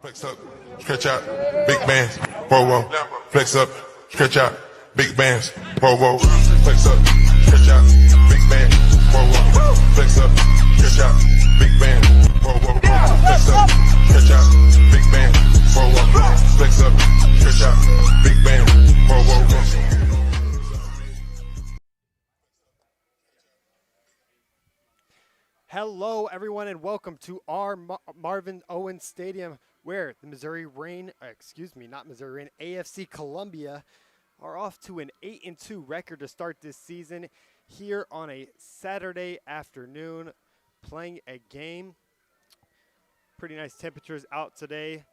Flex up, stretch out, big bands, whoa, whoa. Flex up, stretch out, big bands, whoa, whoa. Flex up, stretch out, big bands, whoa, whoa. Flex up, stretch out, big bands, whoa, whoa. Flex up, stretch out, big bands, whoa, whoa. Flex up, stretch out, big bands, whoa, whoa. Hello, everyone, and welcome to our Marvin Owens Stadium, where the AFC Columbia are off to an 8-2 record to start this season here on a Saturday afternoon, playing a game. Pretty nice temperatures out today,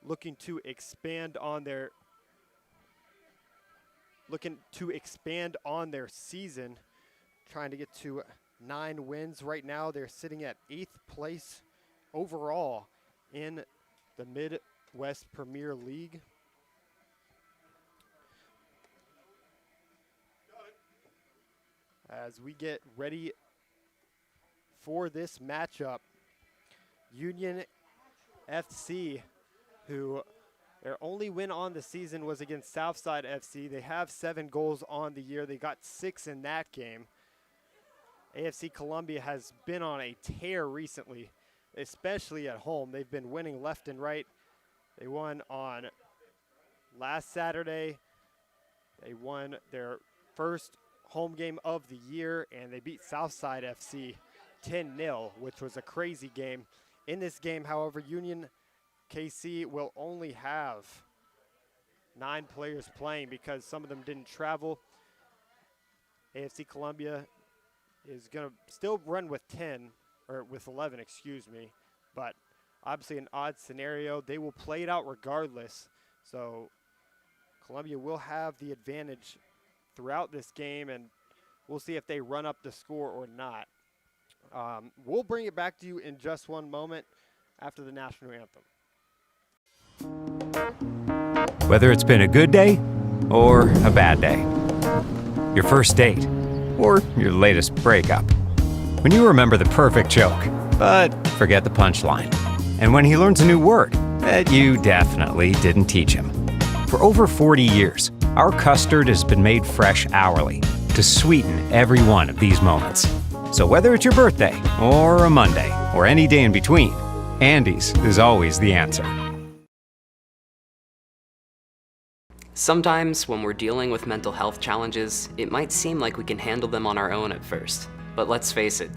looking to expand on their season, trying to get to 9 wins. Right now, they're sitting at 8th place overall in the Midwest Premier League. As we get ready for this matchup, Union FC, who their only win on the season was against Southside FC. They have 7 goals on the year. They got 6 in that game. AFC Columbia has been on a tear recently, especially at home. They've been winning left and right. They won on last Saturday. They won their first home game of the year, and they beat Southside FC 10-0, which was a crazy game. In this game, however, Union KC will only have 9 players playing because some of them didn't travel. AFC Columbia is going to still run with 11, but obviously an odd scenario. They will play it out regardless, so Columbia will have the advantage throughout this game, and we'll see if they run up the score or not. We'll bring it back to you in just one moment after the national anthem. Whether it's been a good day or a bad day, your first date, or your latest breakup. When you remember the perfect joke, but forget the punchline. And when he learns a new word that you definitely didn't teach him. For over 40 years, our custard has been made fresh hourly to sweeten every one of these moments. So whether it's your birthday, or a Monday, or any day in between, Andy's is always the answer. Sometimes when we're dealing with mental health challenges, it might seem like we can handle them on our own at first. But let's face it,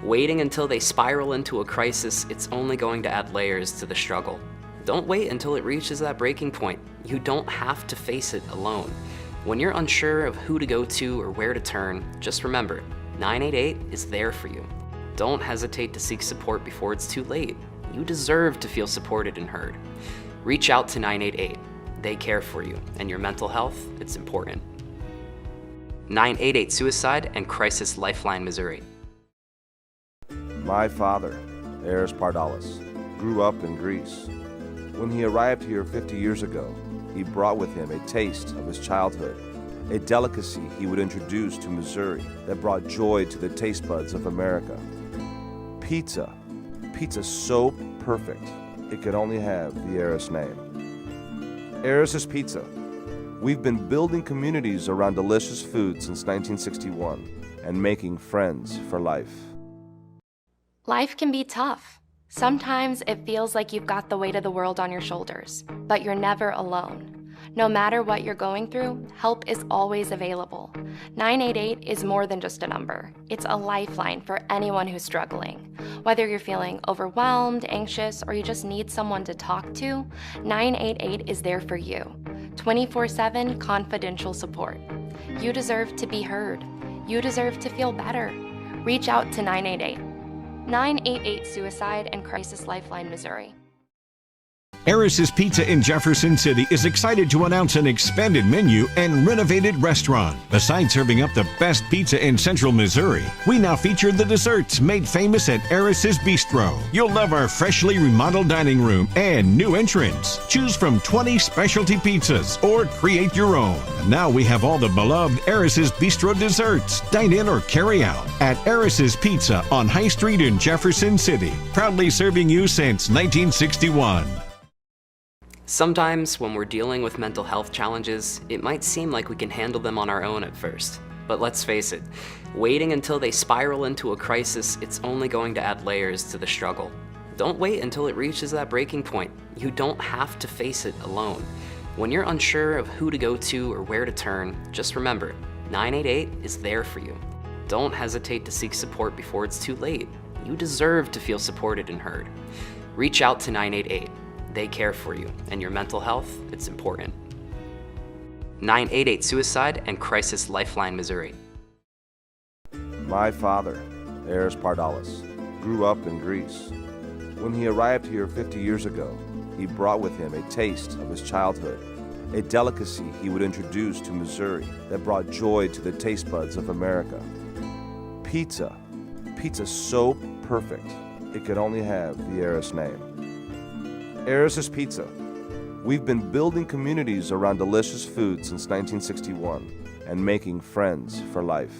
waiting until they spiral into a crisis, it's only going to add layers to the struggle. Don't wait until it reaches that breaking point. You don't have to face it alone. When you're unsure of who to go to or where to turn, just remember, 988 is there for you. Don't hesitate to seek support before it's too late. You deserve to feel supported and heard. Reach out to 988. They care for you, and your mental health, it's important. 988 Suicide and Crisis Lifeline, Missouri. My father, Eris Pardalis, grew up in Greece. When he arrived here 50 years ago, he brought with him a taste of his childhood, a delicacy he would introduce to Missouri that brought joy to the taste buds of America. Pizza. Pizza so perfect, it could only have the Eris name. Eris's Pizza. We've been building communities around delicious food since 1961 and making friends for life. Life can be tough. Sometimes it feels like you've got the weight of the world on your shoulders, but you're never alone. No matter what you're going through, help is always available. 988 is more than just a number. It's a lifeline for anyone who's struggling. Whether you're feeling overwhelmed, anxious, or you just need someone to talk to, 988 is there for you. 24/7 confidential support. You deserve to be heard. You deserve to feel better. Reach out to 988. 988 Suicide and Crisis Lifeline, Missouri. Eris's Pizza in Jefferson City is excited to announce an expanded menu and renovated restaurant. Besides serving up the best pizza in central Missouri, we now feature the desserts made famous at Eris's Bistro. You'll love our freshly remodeled dining room and new entrance. Choose from 20 specialty pizzas or create your own. Now we have all the beloved Eris's Bistro desserts. Dine in or carry out at Eris's Pizza on High Street in Jefferson City. Proudly serving you since 1961. Sometimes, when we're dealing with mental health challenges, it might seem like we can handle them on our own at first. But let's face it, waiting until they spiral into a crisis, it's only going to add layers to the struggle. Don't wait until it reaches that breaking point. You don't have to face it alone. When you're unsure of who to go to or where to turn, just remember, 988 is there for you. Don't hesitate to seek support before it's too late. You deserve to feel supported and heard. Reach out to 988. They care for you, and your mental health, it's important. 988 Suicide and Crisis Lifeline, Missouri. My father, Eris Pardalis, grew up in Greece. When he arrived here 50 years ago, he brought with him a taste of his childhood, a delicacy he would introduce to Missouri that brought joy to the taste buds of America. Pizza. Pizza so perfect, it could only have the Eris name. Eris's Pizza. We've been building communities around delicious food since 1961 and making friends for life.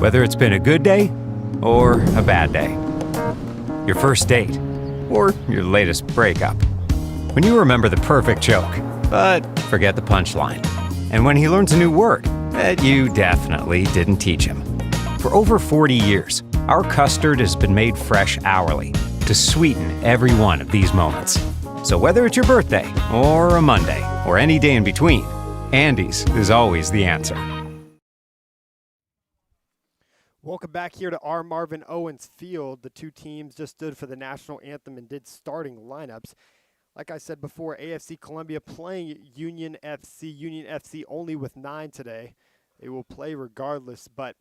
Whether it's been a good day or a bad day, your first date or your latest breakup, when you remember the perfect joke, but forget the punchline, and when he learns a new word that you definitely didn't teach him. For over 40 years, our custard has been made fresh hourly to sweeten every one of these moments. So whether it's your birthday or a Monday or any day in between, Andy's is always the answer. Welcome back here to our Marvin Owens Field. The two teams just stood for the national anthem and did starting lineups. Like I said before, AFC Columbia playing Union FC. Union FC only with 9 today. They will play regardless, but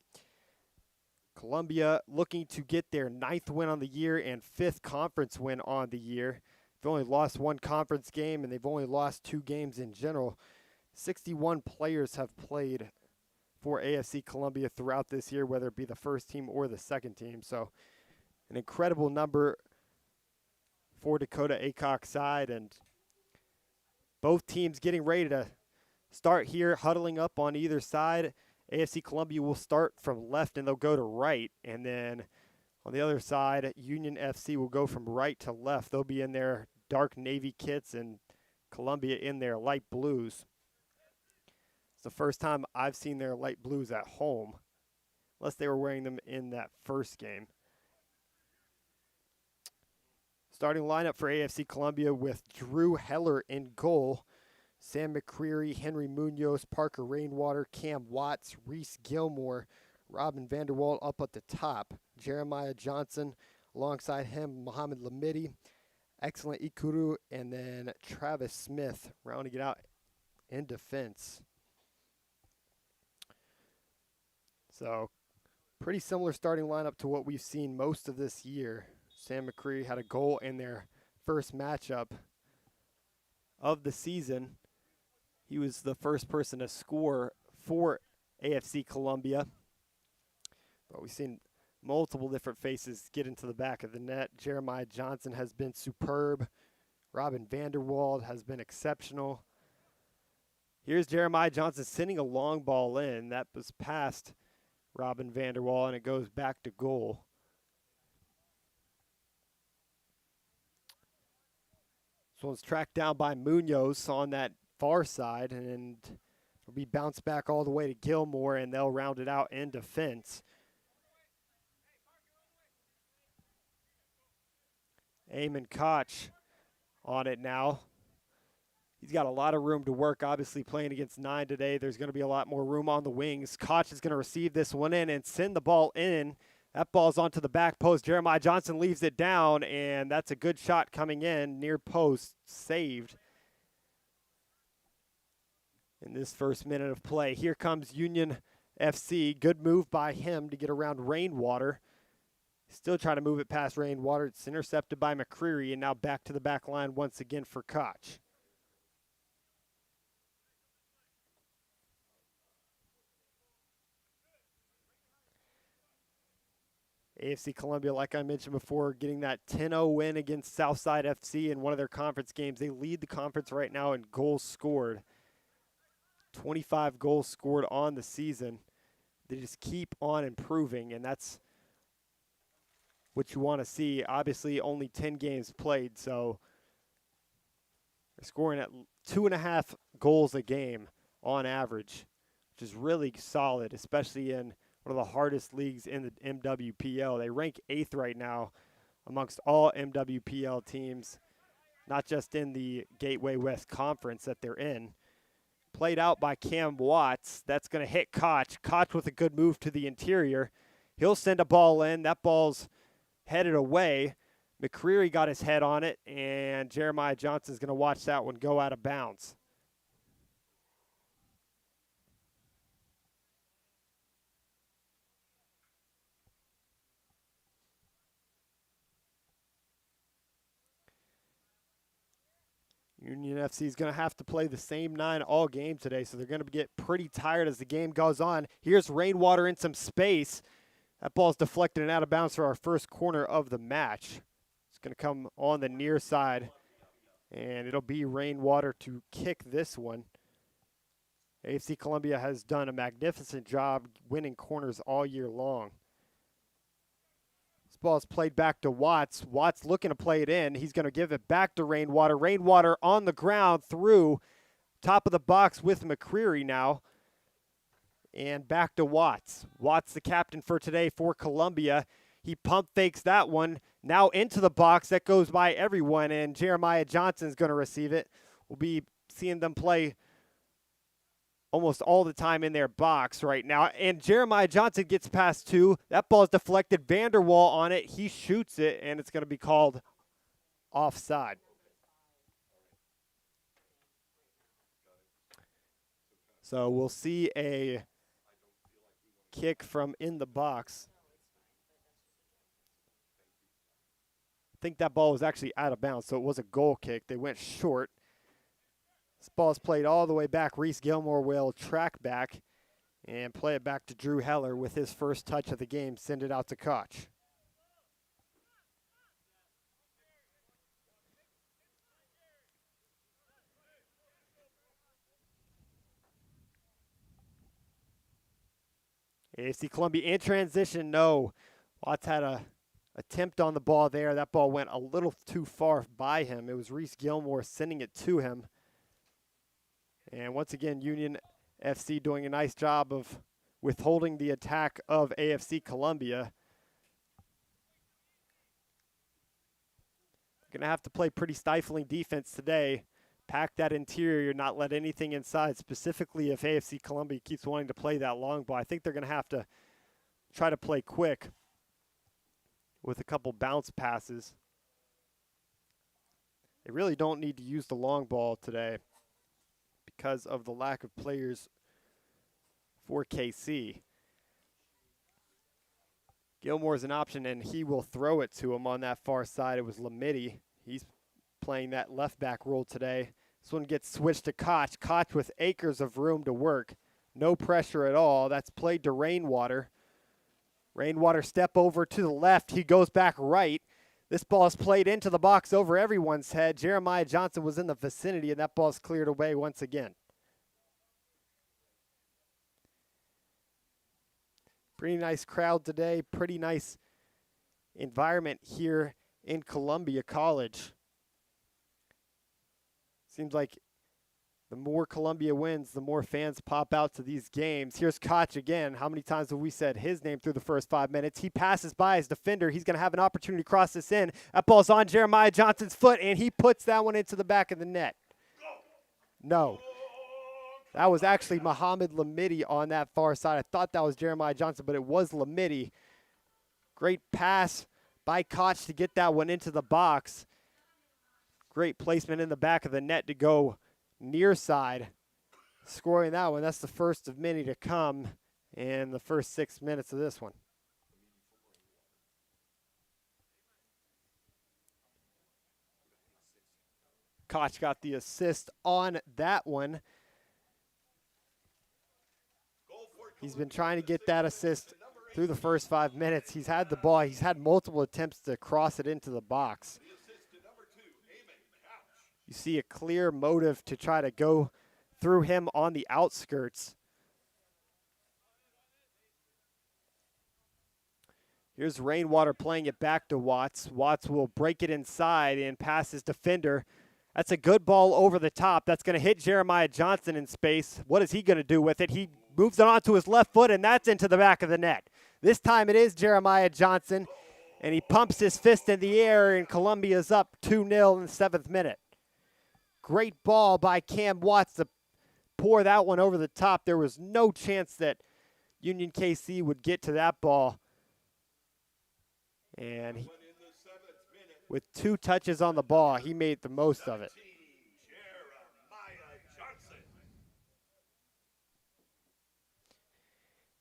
Columbia looking to get their 9th win on the year and 5th conference win on the year. They've only lost 1 conference game, and they've only lost 2 games in general. 61 players have played for AFC Columbia throughout this year, whether it be the first team or the second team. So an incredible number for Dakota Aycock's side, and both teams getting ready to start here, huddling up on either side. AFC Columbia will start from left and they'll go to right, and then on the other side, Union FC will go from right to left. They'll be in their dark navy kits and Columbia in their light blues. It's the first time I've seen their light blues at home, unless they were wearing them in that first game. Starting lineup for AFC Columbia with Drew Heller in goal. Sam McCreary, Henry Munoz, Parker Rainwater, Cam Watts, Reese Gilmore, Robin Vanderwald up at the top. Jeremiah Johnson alongside him, Muhammad Lamidi, excellent Ikuru, and then Travis Smith rounding it out in defense. So pretty similar starting lineup to what we've seen most of this year. Sam McCreary had a goal in their first matchup of the season. He was the first person to score for AFC Columbia. But we've seen multiple different faces get into the back of the net. Jeremiah Johnson has been superb. Robin Vanderwald has been exceptional. Here's Jeremiah Johnson sending a long ball in. That was past Robin Vanderwald, and it goes back to goal. This one's tracked down by Munoz on that far side, and will be bounced back all the way to Gilmore, and they'll round it out in defense. Eamon Koch on it now. He's got a lot of room to work, obviously playing against 9 today. There's going to be a lot more room on the wings. Koch is going to receive this one in and send the ball in. That ball's onto the back post. Jeremiah Johnson leaves it down, and that's a good shot coming in. Near post, saved in this first minute of play. Here comes Union FC. Good move by him to get around Rainwater. Still trying to move it past Rainwater. It's intercepted by McCreary, and now back to the back line once again for Koch. AFC Columbia, like I mentioned before, getting that 10-0 win against Southside FC in one of their conference games. They lead the conference right now in goals scored. 25 goals scored on the season. They just keep on improving, and that's what you want to see. Obviously, only 10 games played, so they're scoring at 2.5 goals a game on average, which is really solid, especially in one of the hardest leagues in the MWPL. They rank 8th right now amongst all MWPL teams, not just in the Gateway West Conference that they're in. Played out by Cam Watts. That's going to hit Koch. Koch with a good move to the interior. He'll send a ball in. That ball's headed away. McCreary got his head on it, and Jeremiah Johnson's going to watch that one go out of bounds. Union FC is going to have to play the same 9 all game today, so they're going to get pretty tired as the game goes on. Here's Rainwater in some space. That ball's deflected and out of bounds for our first corner of the match. It's going to come on the near side, and it'll be Rainwater to kick this one. AFC Columbia has done a magnificent job winning corners all year long. This ball is played back to Watts. Watts looking to play it in. He's going to give it back to Rainwater. Rainwater on the ground through top of the box with McCreary now. And back to Watts. Watts, the captain for today for Columbia. He pump fakes that one. Now into the box. That goes by everyone, and Jeremiah Johnson's going to receive it. We'll be seeing them play almost all the time in their box right now. And Jeremiah Johnson gets past 2. That ball's deflected. Vanderwall on it. He shoots it, and it's going to be called offside. So we'll see a kick from in the box. I think that ball was actually out of bounds, so it was a goal kick. They went short. This ball's played all the way back. Reese Gilmore will track back and play it back to Drew Heller with his first touch of the game. Send it out to Koch. AFC Columbia in transition. No. Watts had a attempt on the ball there. That ball went a little too far by him. It was Reese Gilmore sending it to him. And once again, Union FC doing a nice job of withholding the attack of AFC Columbia. Going to have to play pretty stifling defense today. Pack that interior, not let anything inside, specifically if AFC Columbia keeps wanting to play that long ball. I think they're going to have to try to play quick with a couple bounce passes. They really don't need to use the long ball today because of the lack of players for KC. Gilmore's an option, and he will throw it to him on that far side. It was Lamidi. He's playing that left back role today. This one gets switched to Koch. Koch with acres of room to work. No pressure at all. That's played to Rainwater. Rainwater step over to the left. He goes back right. This ball is played into the box over everyone's head. Jeremiah Johnson was in the vicinity, and that ball is cleared away once again. Pretty nice crowd today. Pretty nice environment here in Columbia College. Seems like the more Columbia wins, the more fans pop out to these games. Here's Koch again. How many times have we said his name through the first 5 minutes? He passes by his defender. He's going to have an opportunity to cross this in. That ball's on Jeremiah Johnson's foot, and he puts that one into the back of the net. No. That was actually Muhammad Lamidi on that far side. I thought that was Jeremiah Johnson, but it was Lamidi. Great pass by Koch to get that one into the box. Great placement in the back of the net to go near side, scoring that one. That's the first of many to come in the first 6 minutes of this one. Koch got the assist on that one. He's been trying to get that assist through the first 5 minutes. He's had the ball. He's had multiple attempts to cross it into the box. You see a clear motive to try to go through him on the outskirts. Here's Rainwater playing it back to Watts. Watts will break it inside and pass his defender. That's a good ball over the top. That's going to hit Jeremiah Johnson in space. What is he going to do with it? He moves it onto his left foot, and that's into the back of the net. This time it is Jeremiah Johnson, and he pumps his fist in the air, and Columbia's up 2-0 in the 7th minute. Great ball by Cam Watts to pour that one over the top. There was no chance that Union KC would get to that ball. And with 2 touches on the ball, he made the most of it.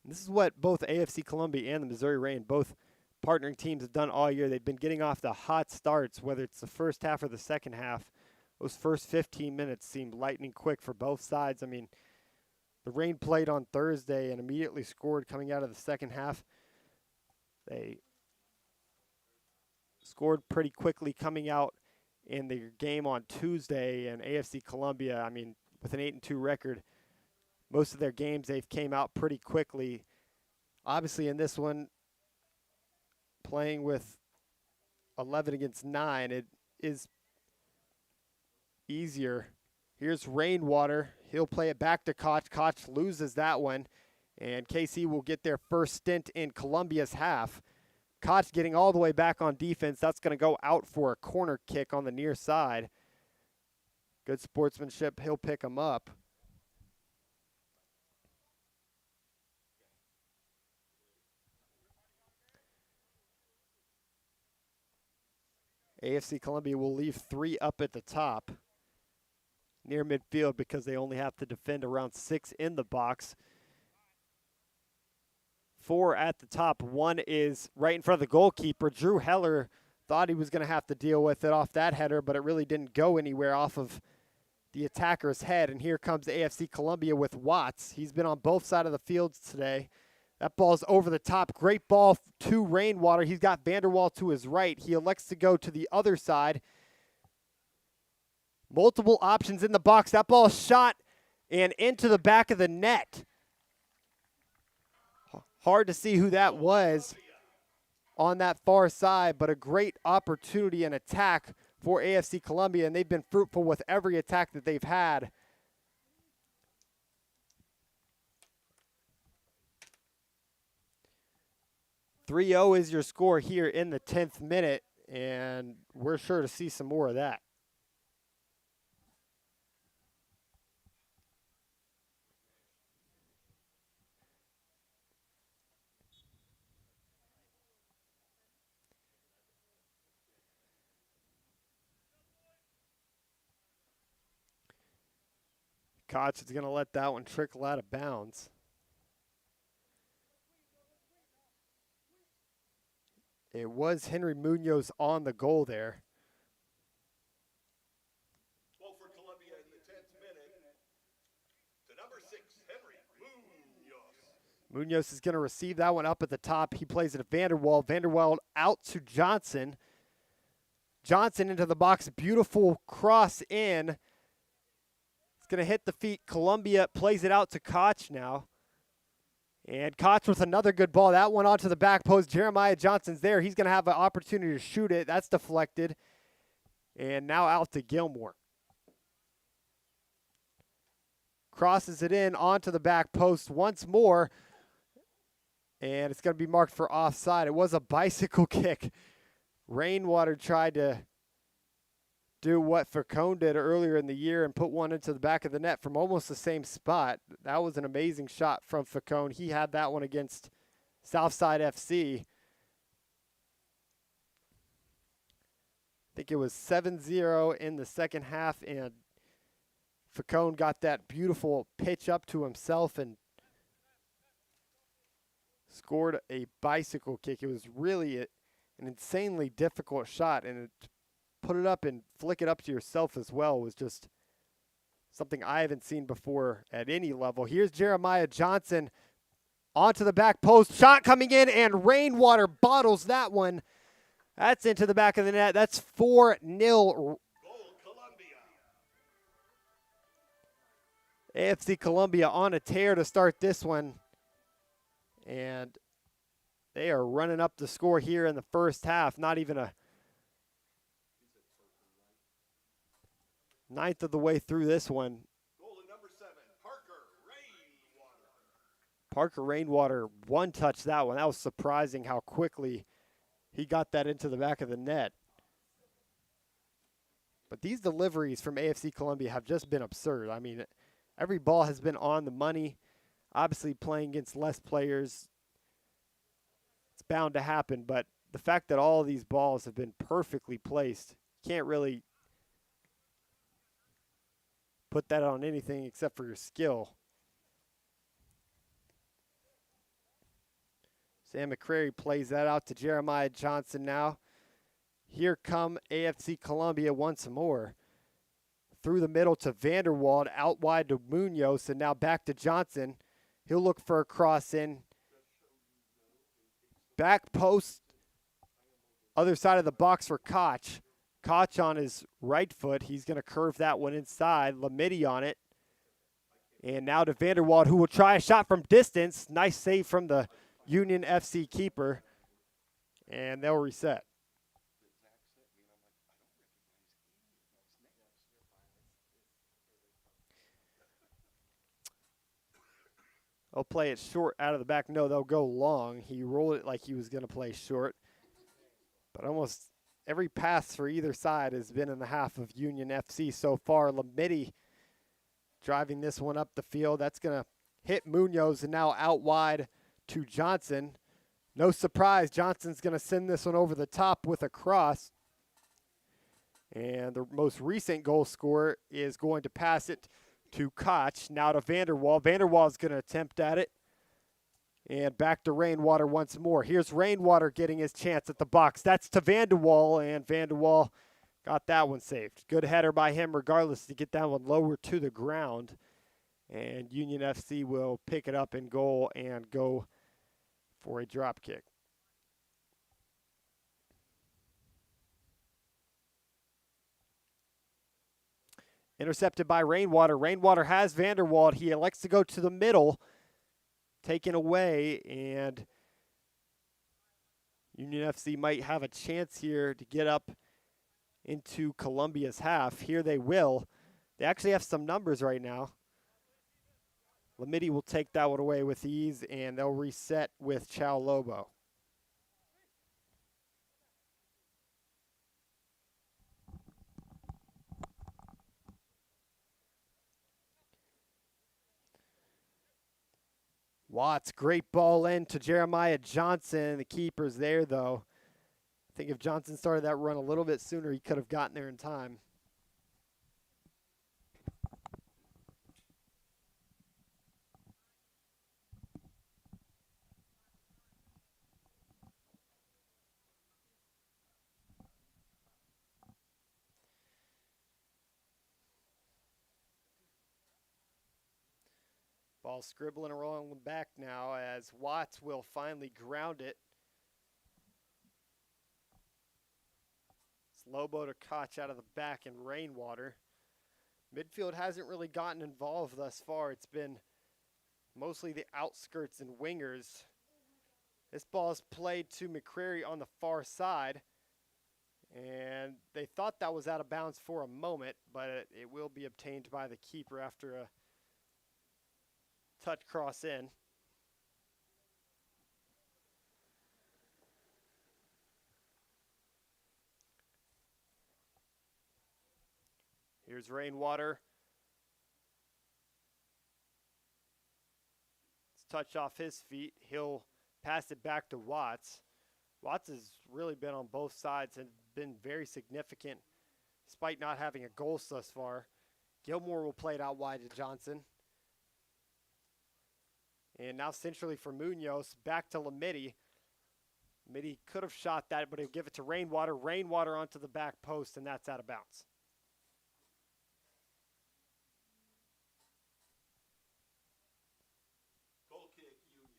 This is what both AFC Columbia and the Missouri Reign, both partnering teams, have done all year. They've been getting off the hot starts, whether it's the first half or the second half. Those first 15 minutes seemed lightning quick for both sides. I mean, the Reign played on Thursday and immediately scored coming out of the second half. They scored pretty quickly coming out in the game on Tuesday, and AFC Columbia, I mean, with an 8-2 record, most of their games they've came out pretty quickly. Obviously in this one, playing with 11 against 9, it is easier. Here's Rainwater. He'll play it back to Koch. Koch loses that one, and KC will get their first stint in Columbia's half. Koch getting all the way back on defense. That's going to go out for a corner kick on the near side. Good sportsmanship. He'll pick him up. AFC Columbia will leave 3 up at the top near midfield because they only have to defend around 6 in the box. 4 at the top. 1 is right in front of the goalkeeper. Drew Heller thought he was going to have to deal with it off that header, but it really didn't go anywhere off of the attacker's head. And here comes AFC Columbia with Watts. He's been on both sides of the field today. That ball's over the top. Great ball to Rainwater. He's got Vanderwall to his right. He elects to go to the other side. Multiple options in the box. That ball shot and into the back of the net. Hard to see who that was on that far side, but a great opportunity and attack for AFC Columbia, and they've been fruitful with every attack that they've had. "3-0 is your score here in the 10th minute, and we're sure to see some more of that. Koch is going to let that one trickle out of bounds. It was Henry Munoz on the goal there. Goal for Columbia in the 10th minute. To number 6, Henry Munoz. Munoz is going to receive that one up at the top. He plays it to Vanderwall. Vanderwall out to Johnson. Johnson into the box. Beautiful cross in. It's going to hit the feet. Columbia plays it out to Koch now. And Koch with another good ball. That one onto the back post. Jeremiah Johnson's there. He's going to have an opportunity to shoot it. That's deflected. And now out to Gilmore. Crosses it in onto the back post once more. And it's going to be marked for offside. It was a bicycle kick. Rainwater tried to do what Facone did earlier in the year and put one into the back of the net from almost the same spot. That was an amazing shot from Facone. He had that one against Southside FC. I think it was 7-0 in the second half, and Facone got that beautiful pitch up to himself and scored a bicycle kick. It was really an insanely difficult shot, and it put it up and flick it up to yourself as well was just something I haven't seen before at any level. Here's Jeremiah Johnson onto the back post. Shot coming in, and Rainwater bottles that one. That's into the back of the net. That's 4-0. Goal Columbia. AFC Columbia on a tear to start this one. And They are running up the score here in the first half. Not even a ninth of the way through this one. Goal to number 7, Parker Rainwater. Parker Rainwater one-touched that one. That was surprising how quickly he got that into the back of the net. But these deliveries from AFC Columbia have just been absurd. I mean, every ball has been on the money. Obviously, playing against less players, it's bound to happen. But the fact that all of these balls have been perfectly placed, can't really put that on anything except for your skill. Sam McCrary plays that out to Jeremiah Johnson now. Here come AFC Columbia once more. Through the middle to Vanderwald, out wide to Munoz, and now back to Johnson. He'll look for a cross in. Back post, other side of the box for Koch. Koch on his right foot. He's going to curve that one inside. Lamidi on it. And now to Vanderwald, who will try a shot from distance. Nice save from the Union FC keeper. And they'll reset. They'll play it short out of the back. No, they'll go long. He rolled it like he was going to play short. But almost every pass for either side has been in the half of Union FC so far. Lamidi driving this one up the field. That's going to hit Munoz, and now out wide to Johnson. No surprise, Johnson's going to send this one over the top with a cross. And the most recent goal scorer is going to pass it to Koch, now to Vanderwald. Vanderwald's going to attempt at it. And back to Rainwater once more. Here's Rainwater getting his chance at the box. That's to Vanderwald, and Vanderwald got that one saved. Good header by him regardless to get that one lower to the ground. And Union FC will pick it up in goal and go for a drop kick. Intercepted by Rainwater. Rainwater has Vanderwald. He elects to go to the middle. Taken away, and Union FC might have a chance here to get up into Columbia's half. Here they will. They actually have some numbers right now. Lamidi will take that one away with ease, and they'll reset with Chow Lobo. Watts, great ball in to Jeremiah Johnson. The keeper's there, though. I think if Johnson started that run a little bit sooner, he could have gotten there in time. Ball scribbling along the back now as Watts will finally ground it. It's Lobo to Koch out of the back and Rainwater. Midfield hasn't really gotten involved thus far. It's been mostly the outskirts and wingers. This ball is played to McCrary on the far side. And they thought that was out of bounds for a moment, but it will be obtained by the keeper after a touch cross in. Here's Rainwater. It's touch off his feet. He'll pass it back to Watts. Watts has really been on both sides and been very significant despite not having a goal thus far. Gilmore will play it out wide to Johnson. And now centrally for Munoz, back to Lamidi. Lamidi could have shot that, but he'll give it to Rainwater. Rainwater onto the back post, and that's out of bounds. Goal kick, Union.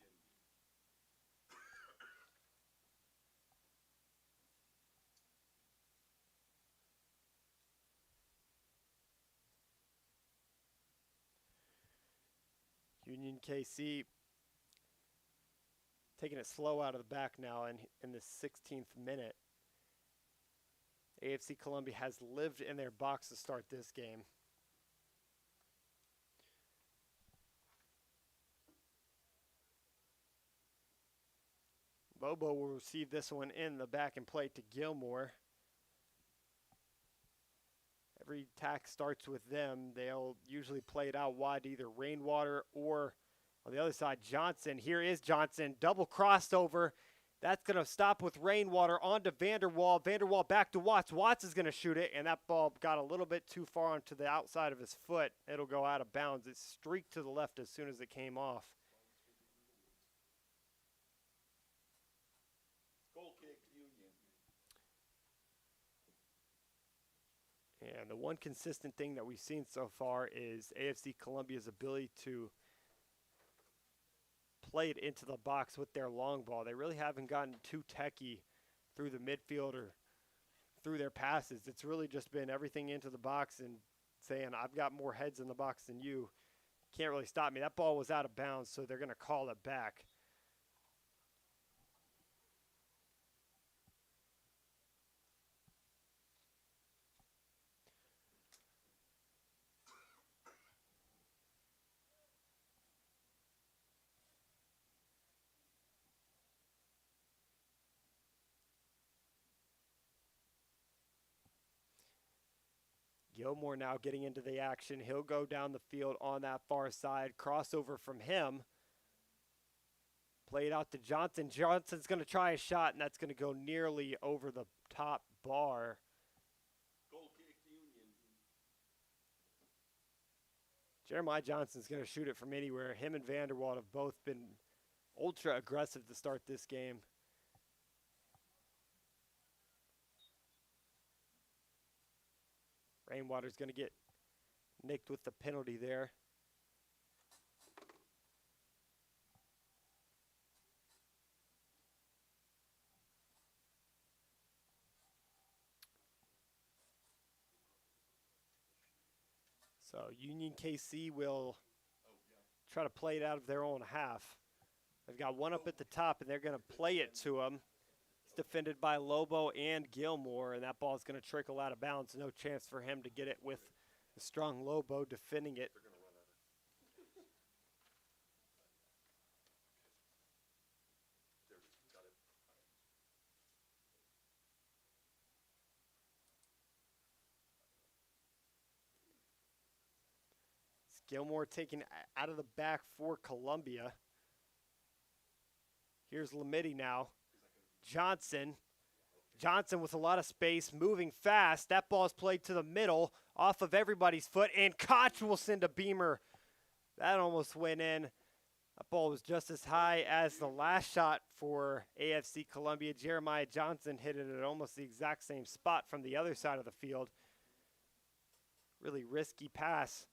Union KC taking it slow out of the back now in the 16th minute. AFC Columbia has lived in their box to start this game. Bobo will receive this one in the back and play to Gilmore. Every attack starts with them. They'll usually play it out wide to either Rainwater or on the other side, Johnson. Here is Johnson. Double crossover. That's going to stop with Rainwater onto Vanderwall. Vanderwall back to Watts. Watts is going to shoot it, and that ball got a little bit too far onto the outside of his foot. It'll go out of bounds. It streaked to the left as soon as it came off. Goal kick, Union. And the one consistent thing that we've seen so far is AFC Columbia's ability to play it into the box with their long ball. They really haven't gotten too techy through the midfield or through their passes. It's really just been everything into the box and saying, I've got more heads in the box than you. Can't really stop me. That ball was out of bounds, so they're going to call it back. Gilmore now getting into the action. He'll go down the field on that far side. Crossover from him. Play it out to Johnson. Johnson's going to try a shot, and that's going to go nearly over the top bar. Goal kick, Union. Jeremiah Johnson's going to shoot it from anywhere. Him and Vanderwall have both been ultra aggressive to start this game. Rainwater's going to get nicked with the penalty there. So Union KC will try to play it out of their own half. They've got one up at the top, and they're going to play it to him. Defended by Lobo and Gilmore, and that ball is going to trickle out of bounds. No chance for him to get it with the strong Lobo defending it. It's Gilmore taken out of the back for Columbia. Here's Lamidi now. Johnson with a lot of space, moving fast. That ball is played to the middle, off of everybody's foot, and Koch will send a beamer. That almost went in. That ball was just as high as the last shot for AFC Columbia. Jeremiah Johnson hit it at almost the exact same spot from the other side of the field. Really risky pass.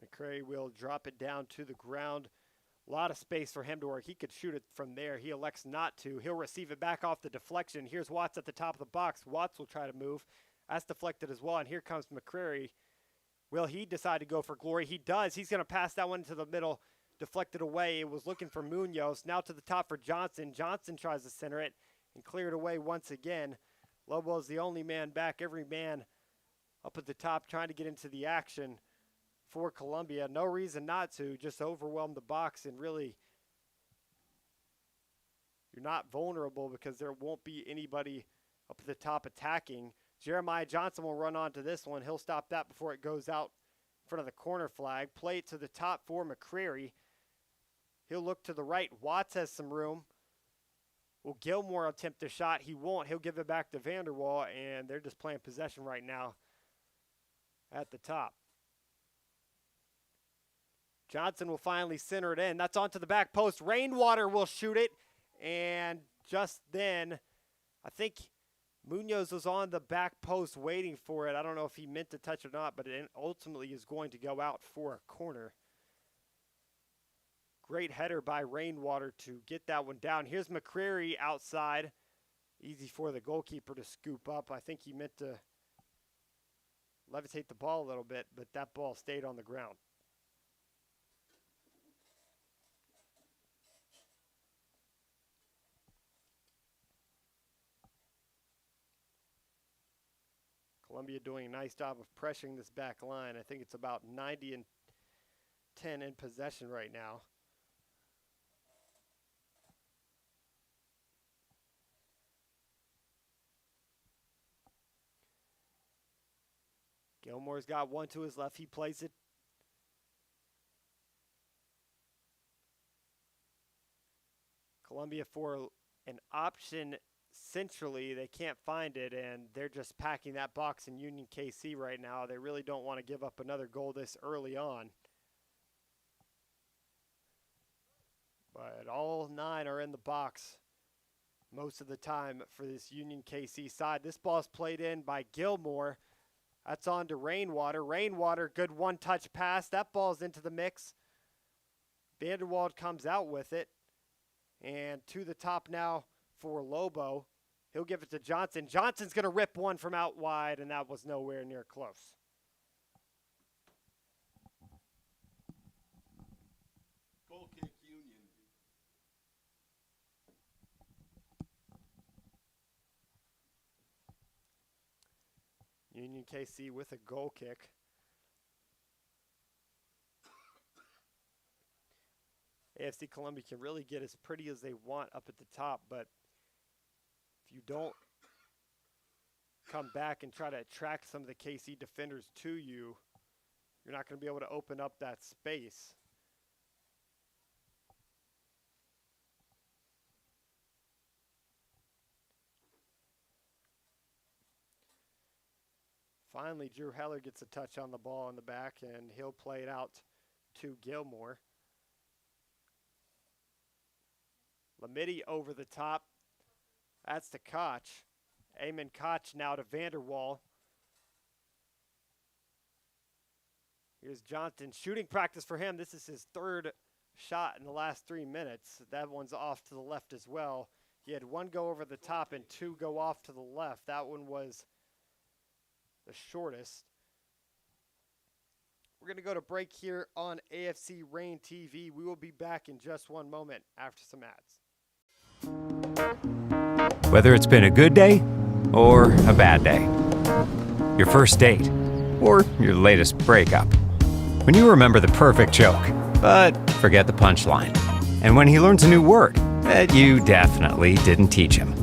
McCrary will drop it down to the ground. A lot of space for him to work. He could shoot it from there. He elects not to. He'll receive it back off the deflection. Here's Watts at the top of the box. Watts will try to move. That's deflected as well. And here comes McCrary. Will he decide to go for glory? He does. He's going to pass that one to the middle. Deflected away. It was looking for Munoz. Now to the top for Johnson. Johnson tries to center it and clear it away once again. Lobo is the only man back. Every man up at the top trying to get into the action for Columbia. No reason not to. Just overwhelm the box, and really you're not vulnerable because there won't be anybody up at the top attacking. Jeremiah Johnson will run onto this one. He'll stop that before it goes out in front of the corner flag. Play it to the top for McCrary. He'll look to the right. Watts has some room. Will Gilmore attempt a shot? He won't. He'll give it back to Vanderwall, and they're just playing possession right now at the top. Johnson will finally center it in. That's onto the back post. Rainwater will shoot it. And just then, I think Munoz was on the back post waiting for it. I don't know if he meant to touch it or not, but it ultimately is going to go out for a corner. Great header by Rainwater to get that one down. Here's McCreary outside. Easy for the goalkeeper to scoop up. I think he meant to levitate the ball a little bit, but that ball stayed on the ground. Columbia doing a nice job of pressuring this back line. I think it's about 90-10 in possession right now. Gilmore's got one to his left. He plays it. Columbia for an option centrally. They can't find it, and they're just packing that box in Union KC right now. They really don't want to give up another goal this early on. But all 9 are in the box most of the time for this Union KC side. This ball's played in by Gilmore. That's on to Rainwater. Rainwater, good one-touch pass. That ball's into the mix. Vanderwald comes out with it. And to the top now for Lobo. He'll give it to Johnson. Johnson's going to rip one from out wide, and that was nowhere near close. Goal kick, Union. Union KC with a goal kick. AFC Columbia can really get as pretty as they want up at the top, but if you don't come back and try to attract some of the KC defenders to you, you're not going to be able to open up that space. Finally, Drew Heller gets a touch on the ball in the back, and he'll play it out to Gilmore. Lamidi over the top. That's to Koch. Eamon Koch now to Vanderwall. Here's Johnson. Shooting practice for him. This is his 3rd shot in the last 3 minutes. That one's off to the left as well. He had 1 go over the top and 2 go off to the left. That one was the shortest. We're going to go to break here on AFC Reign TV. We will be back in just one moment after some ads. Whether it's been a good day or a bad day, your first date or your latest breakup. When you remember the perfect joke, but forget the punchline. And when he learns a new word that you definitely didn't teach him.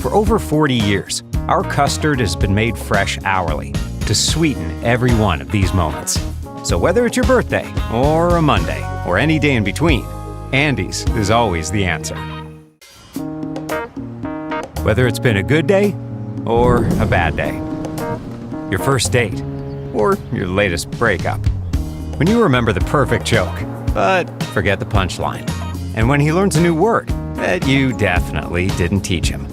For over 40 years, our custard has been made fresh hourly to sweeten every one of these moments. So whether it's your birthday or a Monday or any day in between, Andy's is always the answer. Whether it's been a good day or a bad day, your first date or your latest breakup. When you remember the perfect joke, but forget the punchline. And when he learns a new word that you definitely didn't teach him.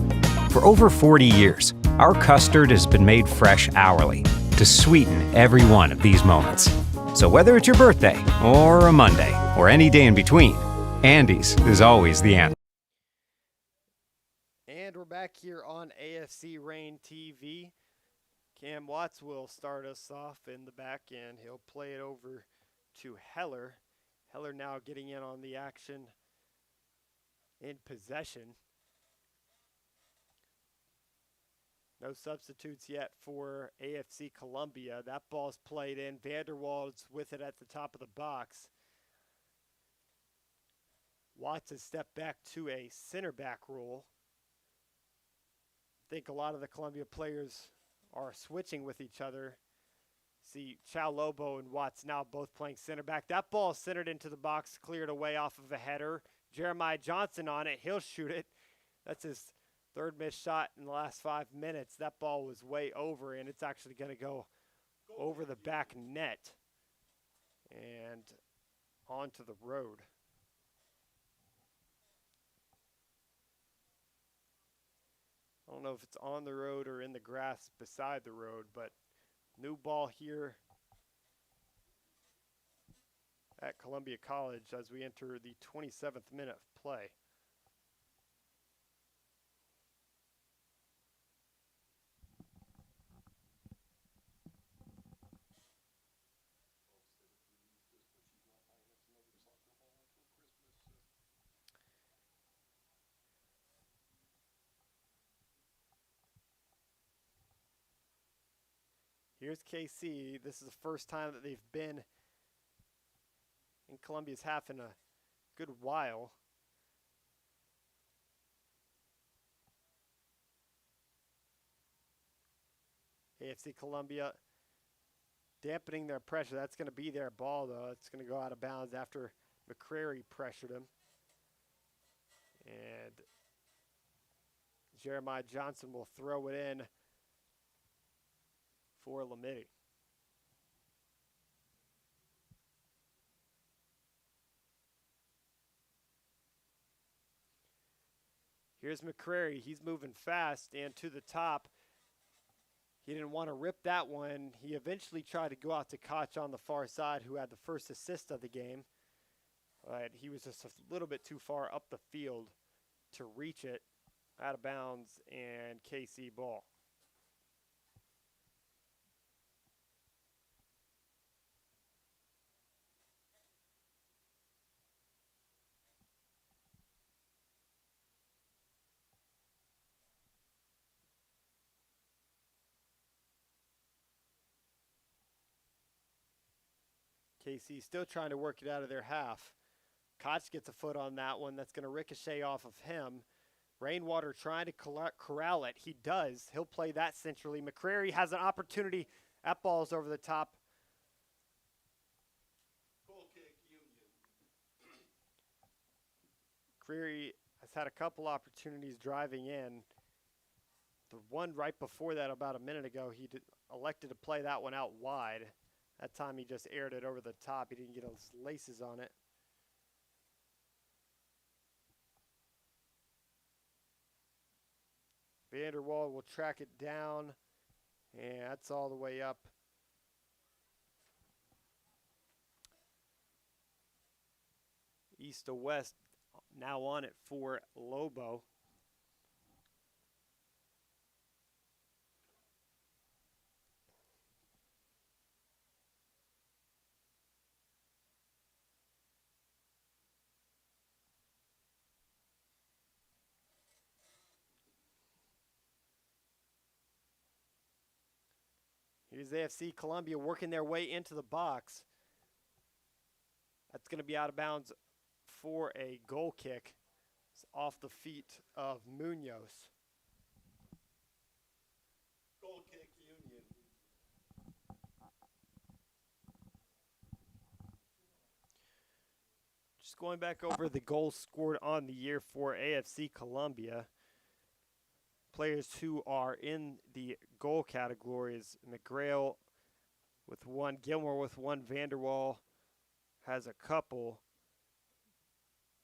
For over 40 years, our custard has been made fresh hourly to sweeten every one of these moments. So whether it's your birthday or a Monday or any day in between, Andy's is always the answer. And we're back here on AFC Reign TV. Cam Watts will start us off in the back end. He'll play it over to Heller. Heller now getting in on the action in possession. No substitutes yet for AFC Columbia. That ball's played in. Vanderwald's with it at the top of the box. Watts has stepped back to a center back role. I think a lot of the Columbia players are switching with each other. See Chow Lobo and Watts now both playing center back. That ball centered into the box, cleared away off of a header. Jeremiah Johnson on it. He'll shoot it. That's his 3rd missed shot in the last 5 minutes. That ball was way over, and it's actually going to go over the back net and onto the road. I don't know if it's on the road or in the grass beside the road, but new ball here at Columbia College as we enter the 27th minute of play. Here's KC. This is the first time that they've been in Columbia's half in a good while. AFC Columbia dampening their pressure. That's going to be their ball, though. It's going to go out of bounds after McCrary pressured him. And Jeremiah Johnson will throw it in for Lamidi. Here's McCrary. He's moving fast and to the top. He didn't want to rip that one. He eventually tried to go out to Koch on the far side, who had the first assist of the game. But he was just a little bit too far up the field to reach it. Out of bounds and KC ball. KC still trying to work it out of their half. Koch gets a foot on that one. That's going to ricochet off of him. Rainwater trying to corral it. He does. He'll play that centrally. McCrary has an opportunity. That ball's over the top. Goal kick, Union. McCrary has had a couple opportunities driving in. The one right before that, about a minute ago, he elected to play that one out wide. That time he just aired it over the top. He didn't get his laces on it. Vanderwall will track it down, and that's all the way up. East to west, now on it for Lobo. Here's AFC Columbia working their way into the box. That's going to be out of bounds for a goal kick. It's off the feet of Munoz. Goal kick, Union. Just going back over the goals scored on the year for AFC Columbia. Players who are in the goal categories: McGrail with one, Gilmore with one, Vanderwall has a couple.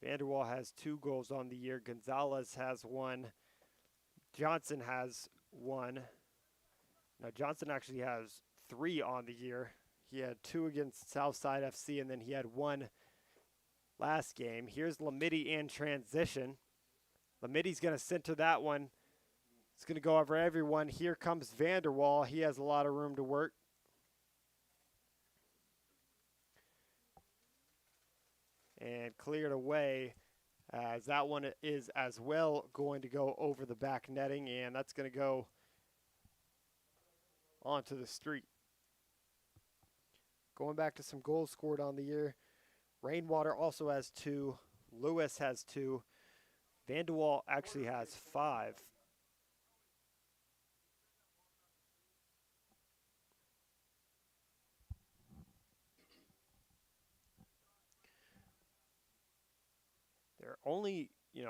Vanderwall has 2 goals on the year. Gonzalez has 1. Johnson has 1. Now Johnson actually has 3 on the year. He had 2 against Southside FC, and then he had 1 last game. Here's Lamidi in transition. Lamidi's going to center that one. It's going to go over everyone. Here comes Vanderwall. He has a lot of room to work. And cleared away, as that one is as well going to go over the back netting, and that's going to go onto the street. Going back to some goals scored on the year, Rainwater also has 2. Lewis has 2. Vanderwall actually has 5. Their only,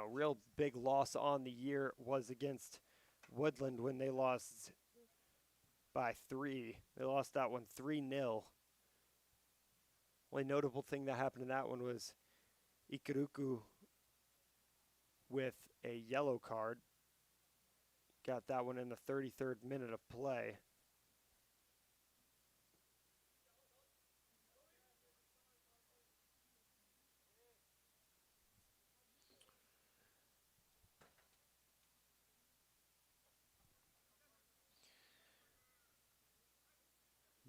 real big loss on the year was against Woodland when they lost by 3. They lost that one 3-0. Only notable thing that happened in that one was Ikaruku with a yellow card. Got that one in the 33rd minute of play.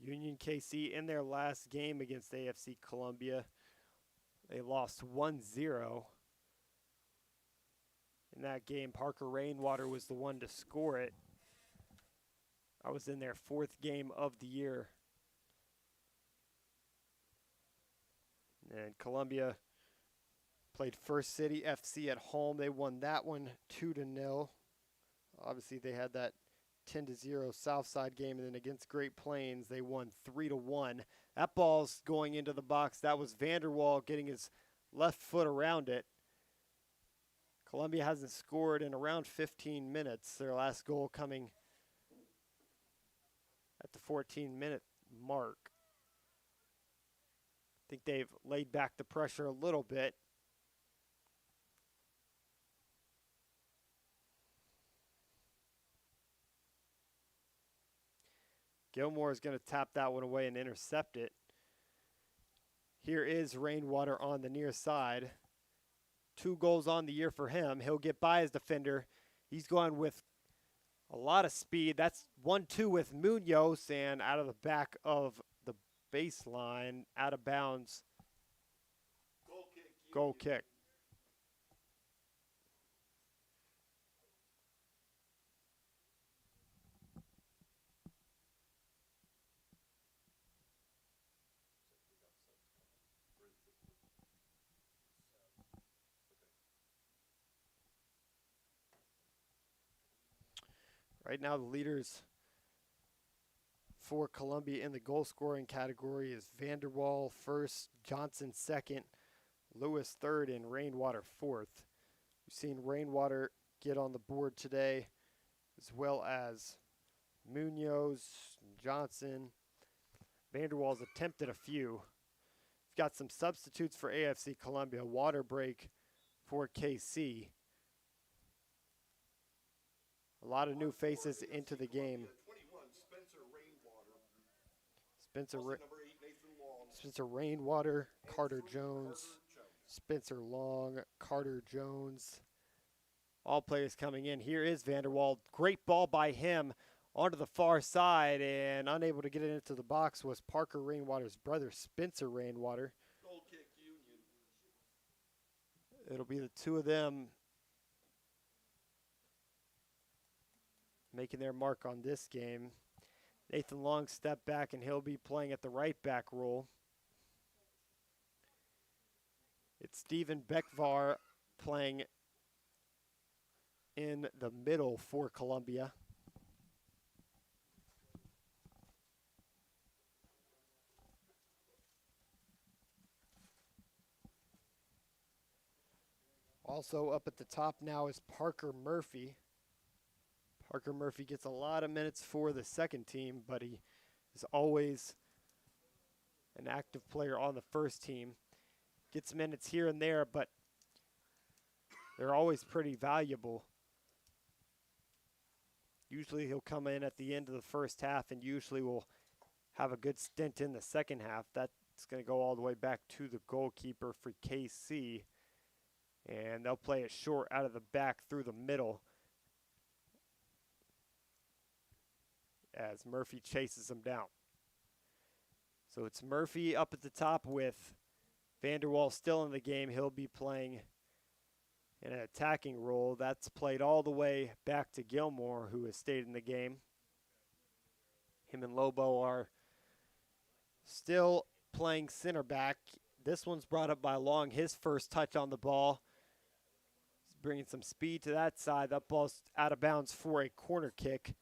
Union KC in their last game against AFC Columbia, they lost 1-0. In that game, Parker Rainwater was the one to score it. I was in their 4th game of the year. And Columbia played First City FC at home. They won that one 2-0. Obviously, they had that 10-0 Southside game, and then against Great Plains, they won 3-1. That ball's going into the box. That was Vanderwall getting his left foot around it. Columbia hasn't scored in around 15 minutes. Their last goal coming at the 14-minute mark. I think they've laid back the pressure a little bit. Gilmore is going to tap that one away and intercept it. Here is Rainwater on the near side. 2 goals on the year for him. He'll get by his defender. He's going with a lot of speed. That's 1-2 with Munoz, and out of the back of the baseline, out of bounds. Goal kick. Right now, the leaders for Columbia in the goal-scoring category is Vanderwall first, Johnson second, Lewis third, and Rainwater fourth. We've seen Rainwater get on the board today, as well as Munoz, Johnson. Vanderwall's attempted a few. We've got some substitutes for AFC Columbia. Water break for KC. A lot of new faces into the game. Spencer Rainwater, Carter Jones, Spencer Long, Carter Jones. All players coming in. Here is Vanderwall. Great ball by him onto the far side, and unable to get it into the box was Parker Rainwater's brother, Spencer Rainwater. Goal kick, Union. It'll be the two of them making their mark on this game. Nathan Long stepped back, and he'll be playing at the right back role. It's Steven Beckvar playing in the middle for Columbia. Also up at the top now is Parker Murphy. Parker Murphy gets a lot of minutes for the second team, but he is always an active player on the first team. Gets minutes here and there, but they're always pretty valuable. Usually he'll come in at the end of the first half and usually will have a good stint in the second half. That's going to go all the way back to the goalkeeper for KC. And they'll play it short out of the back through the middle as Murphy chases him down. So it's Murphy up at the top with Vanderwall still in the game. He'll be playing in an attacking role. That's played all the way back to Gilmore, who has stayed in the game. Him and Lobo are still playing center back. This one's brought up by Long. His first touch on the ball. He's bringing some speed to that side. That ball's out of bounds for a corner kick.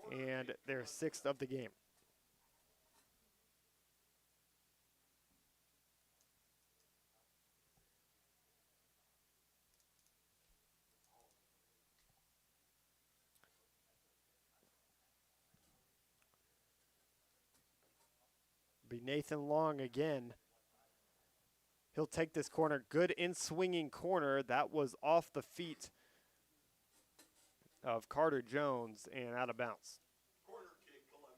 And their sixth of the game. Be Nathan Long again. He'll take this corner. Good in-swinging corner. That was off the feet of Carter Jones and out of bounds. Corner kick, Columbia.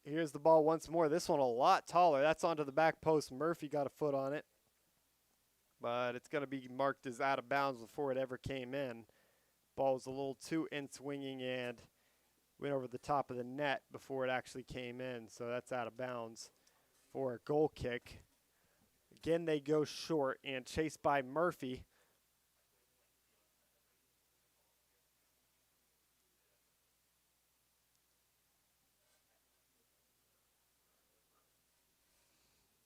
Here's the ball once more. This one a lot taller. That's onto the back post. Murphy got a foot on it. But it's going to be marked as out of bounds before it ever came in. Ball was a little too in-swinging and went over the top of the net before it actually came in. So that's out of bounds for a goal kick. Again, they go short and chased by Murphy.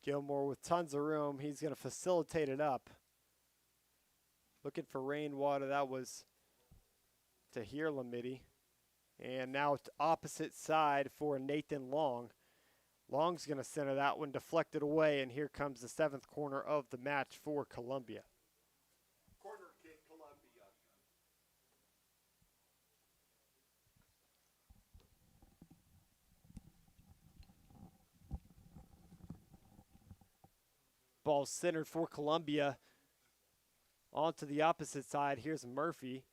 Gilmore with tons of room. He's going to facilitate it up. Looking for rainwater. That was to here Lamidi. And now it's opposite side for Nathan Long. Long's going to center that one, deflected away, and here comes the 7th corner of the match for Columbia. Corner kick, Columbia. Ball centered for Columbia. Onto the opposite side. Here's Murphy.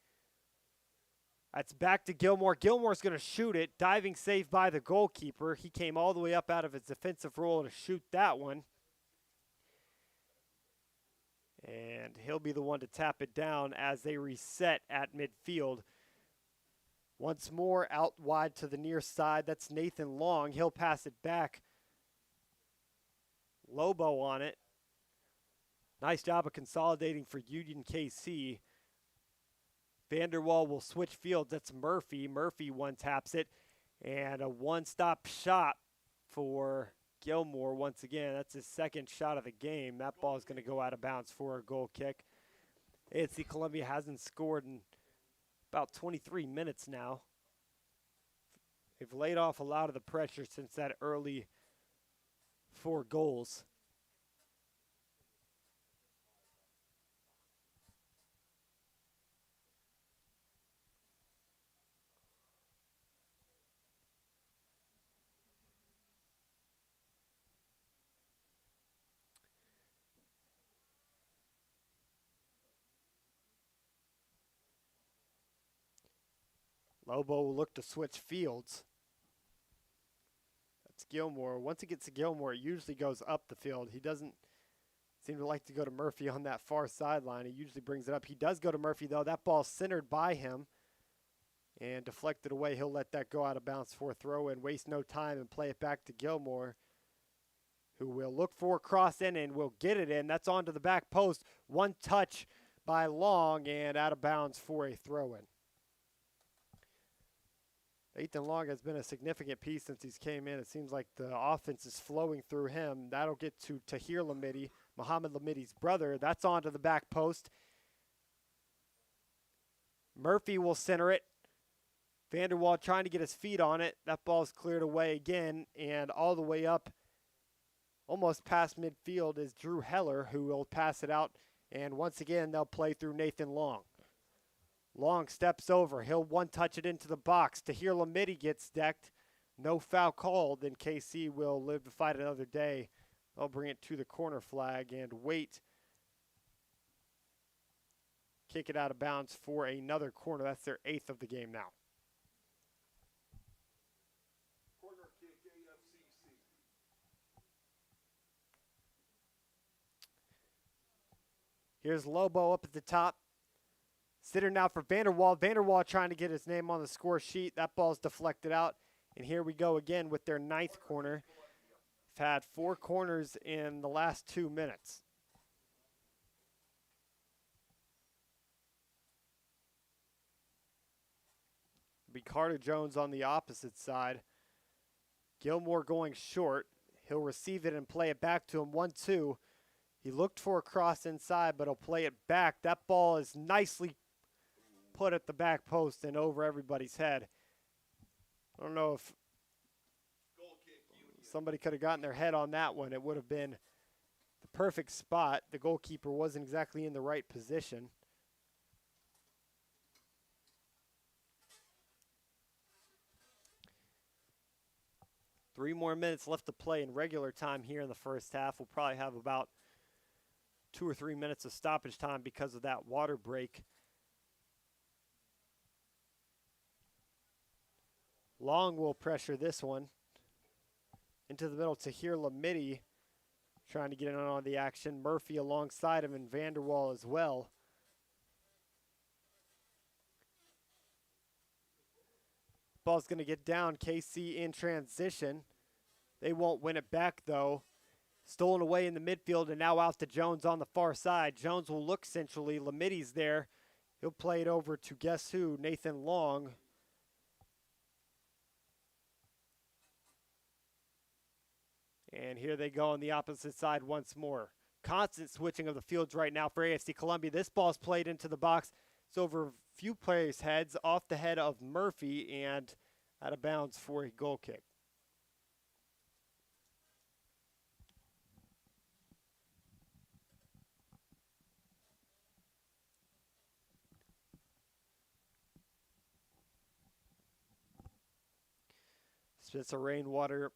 That's back to Gilmore. Gilmore's going to shoot it. Diving save by the goalkeeper. He came all the way up out of his defensive role to shoot that one. And he'll be the one to tap it down as they reset at midfield. Once more out wide to the near side. That's Nathan Long. He'll pass it back. Lobo on it. Nice job of consolidating for Union KC. Vanderwall will switch fields. That's Murphy. Murphy one-taps it. And a one-stop shot for Gilmore once again. That's his second shot of the game. That ball is going to go out of bounds for a goal kick. AFC Columbia hasn't scored in about 23 minutes now. They've laid off a lot of the pressure since that early 4 goals. Lobo will look to switch fields. That's Gilmore. Once it gets to Gilmore, it usually goes up the field. He doesn't seem to like to go to Murphy on that far sideline. He usually brings it up. He does go to Murphy, though. That ball's centered by him and deflected away. He'll let that go out of bounds for a throw and waste no time and play it back to Gilmore, who will look for a cross in and will get it in. That's onto the back post. One touch by Long and out of bounds for a throw-in. Nathan Long has been a significant piece since he's came in. It seems like the offense is flowing through him. That'll get to Tahir Lamidi, Muhammad Lamidi's brother. That's onto the back post. Murphy will center it. Vanderwall trying to get his feet on it. That ball's cleared away again, and all the way up, almost past midfield, is Drew Heller, who will pass it out. And once again, they'll play through Nathan Long. Long steps over. He'll one-touch it into the box. Tahir Lamidi gets decked. No foul called, and KC will live to fight another day. They'll bring it to the corner flag and wait. Kick it out of bounds for another corner. That's their 8th of the game now. Corner kick, AFCC. Here's Lobo up at the top. Sitter now for Vanderwall. Vanderwall trying to get his name on the score sheet. That ball's deflected out. And here we go again with their 9th corner. They've had 4 corners in the last 2 minutes. Be Carter Jones on the opposite side. Gilmore going short. He'll receive it and play it back to him. 1-2. He looked for a cross inside, but he'll play it back. That ball is nicely put at the back post and over everybody's head. I don't know if somebody could have gotten their head on that one. It would have been the perfect spot. The goalkeeper wasn't exactly in the right position. Three more minutes left to play in regular time here in the first half. We'll probably have about 2 or 3 minutes of stoppage time because of that water break. Long will pressure this one. into the middle. Tahir Lamidi trying to get in on the action. Murphy alongside him and Vanderwall as well. Ball's going to get down. KC in transition. They won't win it back, though. Stolen away in the midfield and now out to Jones on the far side. Jones will look centrally. Lamidi's there. He'll play it over to guess who? Nathan Long. And here they go on the opposite side once more. Constant switching of the fields right now for AFC Columbia. This ball's played into the box. It's over a few players' heads, off the head of Murphy, and out of bounds for a goal kick. Spencer Rainwater,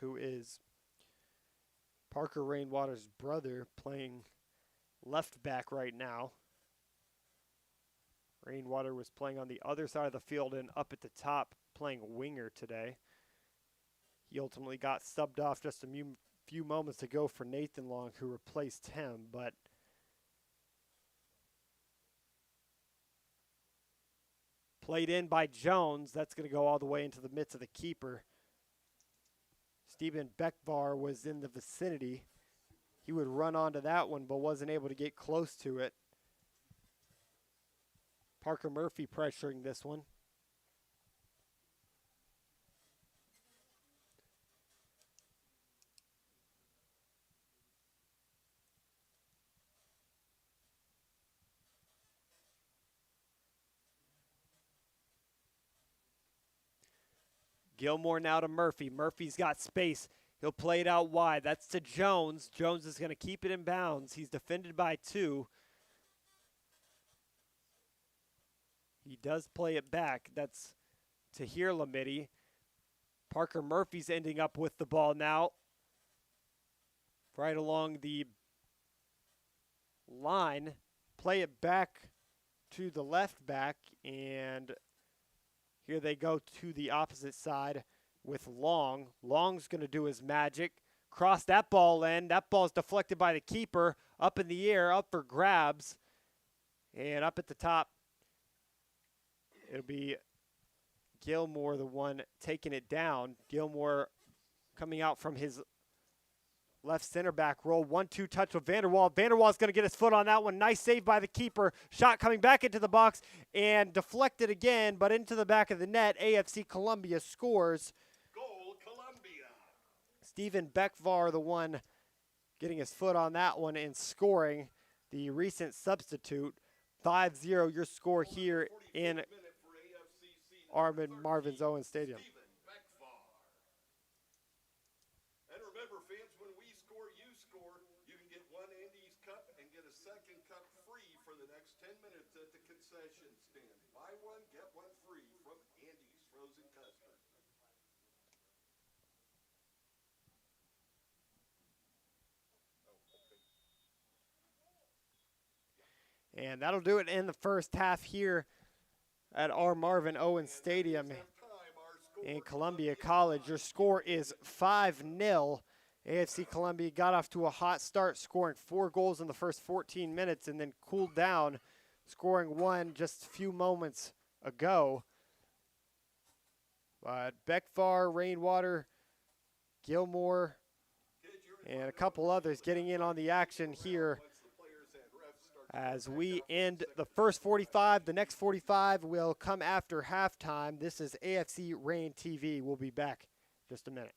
who is Parker Rainwater's brother, playing left back right now. Rainwater was playing on the other side of the field and up at the top playing winger today. He ultimately got subbed off just a few moments ago for Nathan Long, who replaced him, but played in by Jones. That's going to go all the way into the midst of the keeper. Stephen Beckvar was in the vicinity. He would run onto that one, but wasn't able to get close to it. Parker Murphy pressuring this one. Gilmore now to Murphy. Murphy's got space. He'll play it out wide. That's to Jones. Jones is going to keep it in bounds. He's defended by two. He does play it back. That's Tahir Lamidi. Parker Murphy's ending up with the ball now. Right along the line. Play it back to the left back, and here they go to the opposite side with Long. Long's going to do his magic. Cross that ball in. That ball's deflected by the keeper. Up in the air, up for grabs. And up at the top, it'll be Gilmore, the one taking it down. Gilmore coming out from his left center back role. 1-2 touch with Vanderwall. Vanderwall's going to get his foot on that one. Nice save by the keeper. Shot coming back into the box and deflected again, but into the back of the net. AFC Columbia scores. Goal, Columbia. Stephen Beckvar, the one getting his foot on that one and scoring. The recent substitute. 5-0 your score here in Marvin's Owen Stadium. And remember, fans, when we score, you score. You can get one Andy's cup and get a second cup free for the next 10 minutes at the concession stand. Buy one, get one free from Andy's Frozen Custard. And that'll do it in the first half here at our Marvin Owen Stadium in Columbia College. Your score is 5-0. AFC Columbia got off to a hot start, scoring 4 goals in the first 14 minutes and then cooled down, scoring one just a few moments ago. But Beckvar, Rainwater, Gilmore, and a couple others getting in on the action here as we end the first 45. The next 45 will come after halftime. This is AFC Reign TV. We'll be back in just a minute.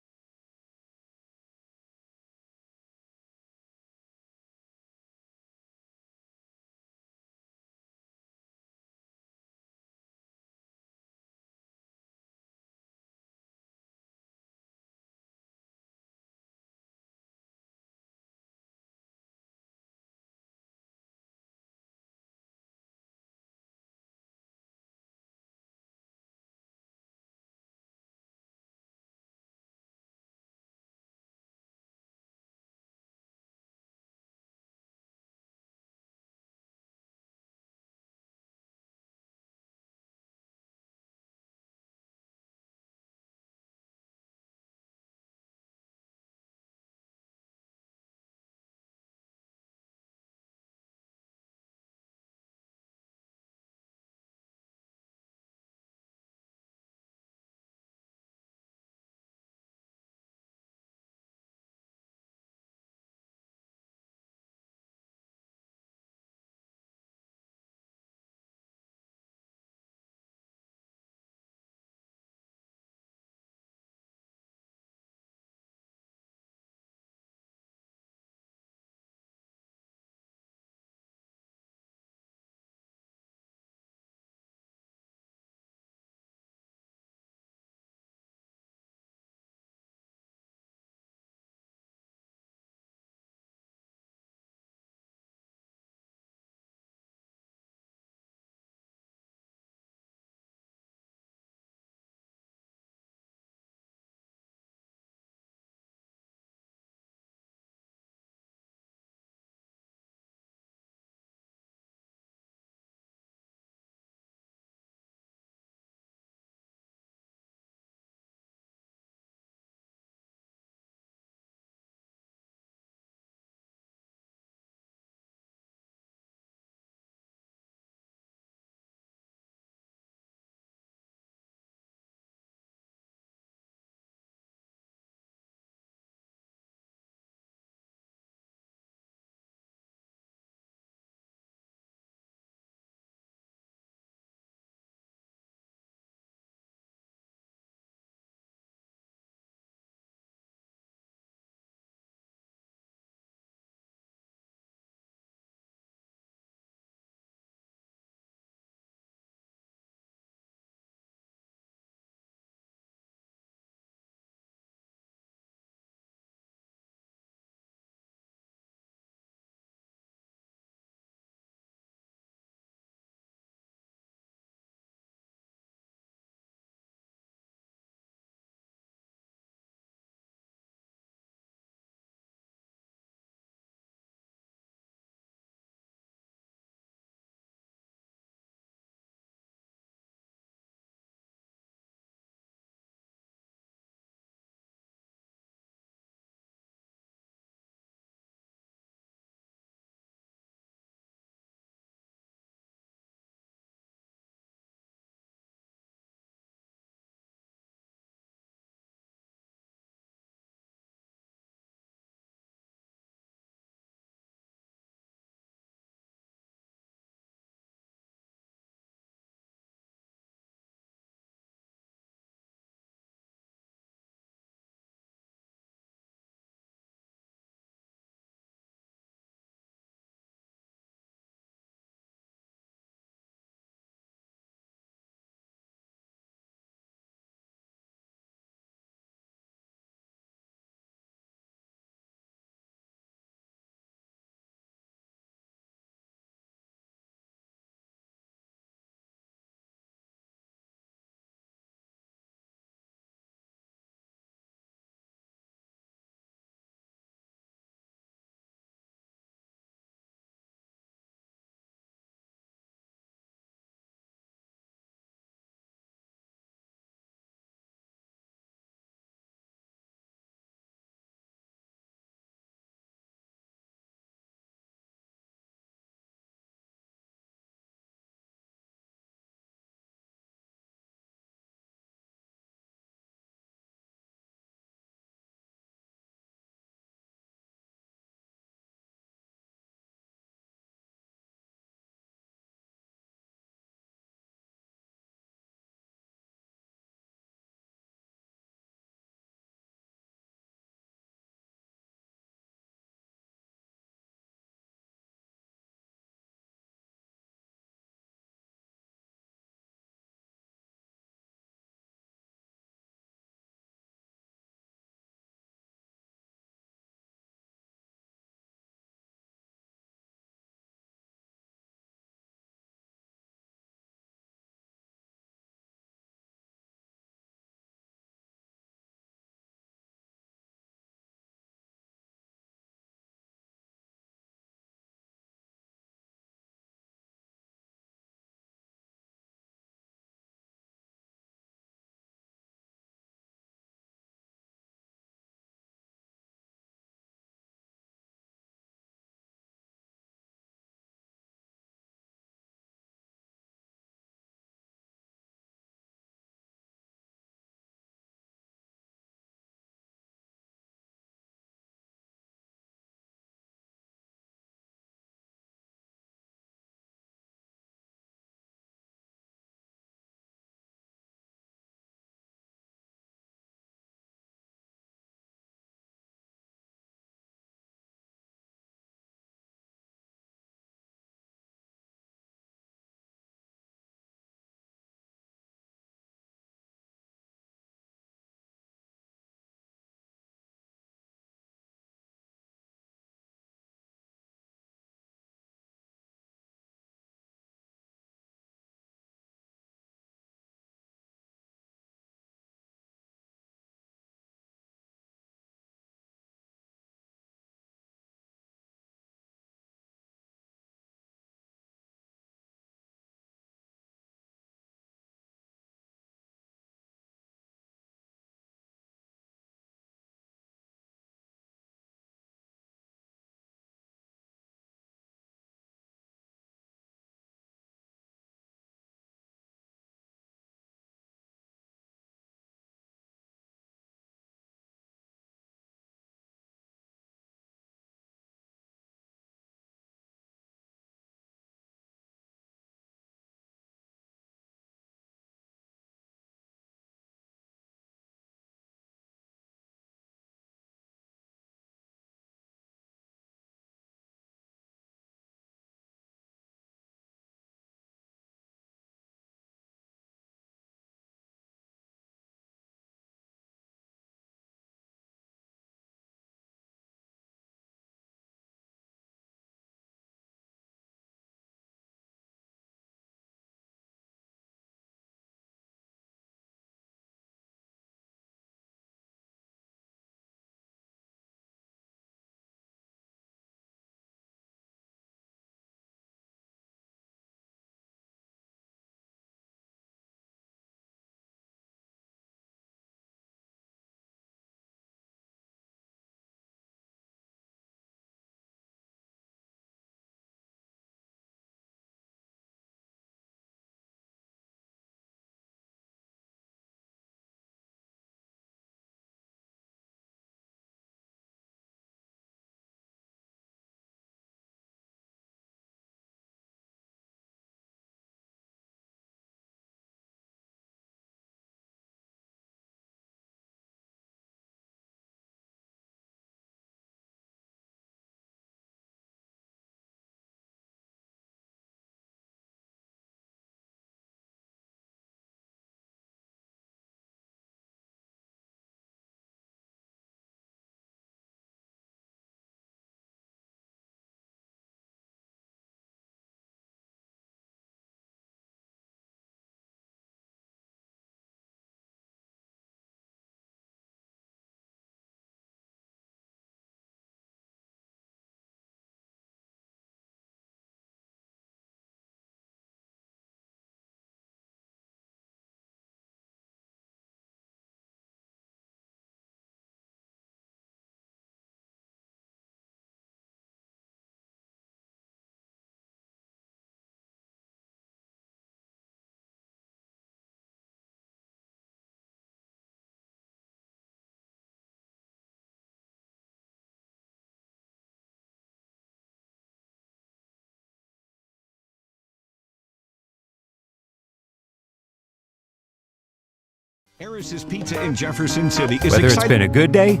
Harris's Pizza in Jefferson City is Whether it's excited. been a good day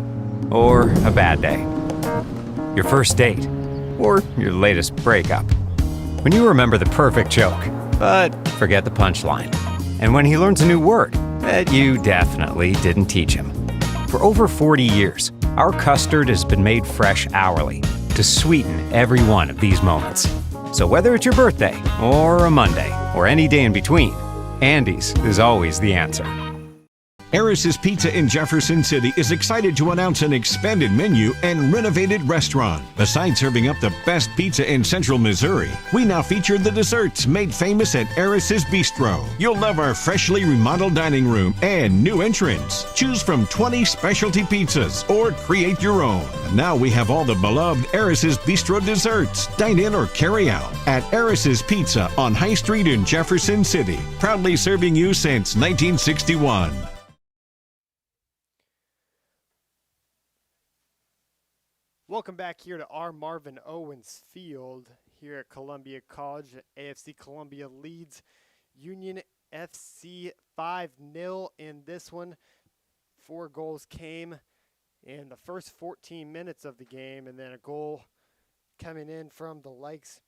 or a bad day. Your first date or your latest breakup. When you remember the perfect joke, but forget the punchline. And when he learns a new word that you definitely didn't teach him. For over 40 years, our custard has been made fresh hourly to sweeten every one of these moments. So whether it's your birthday or a Monday or any day in between, Andy's is always the answer. Harris's Pizza in Jefferson City is excited to announce an expanded menu and renovated restaurant. Besides serving up the best pizza in central Missouri, we now feature the desserts made famous at Harris's Bistro. You'll love our freshly remodeled dining room and new entrance. Choose from 20 specialty pizzas or create your own. Now we have all the beloved Harris's Bistro desserts. Dine in or carry out at Harris's Pizza on High Street in Jefferson City. Proudly serving you since 1961. Welcome back here to our Marvin Owens Field here at Columbia College. AFC Columbia leads Union FC 5-0 in this one. 4 goals came in the first 14 minutes of the game, and then a goal coming in from the likes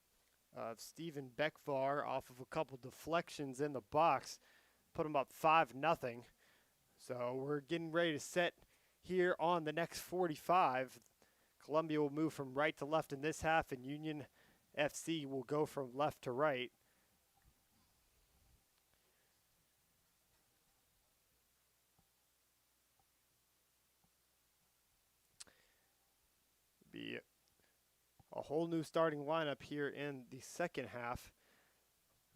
of Steven Beckvar off of a couple deflections in the box. Put them up 5-0. So we're getting ready to set here on the next 45. Columbia will move from right to left in this half, and Union FC will go from left to right. Be a whole new starting lineup here in the second half.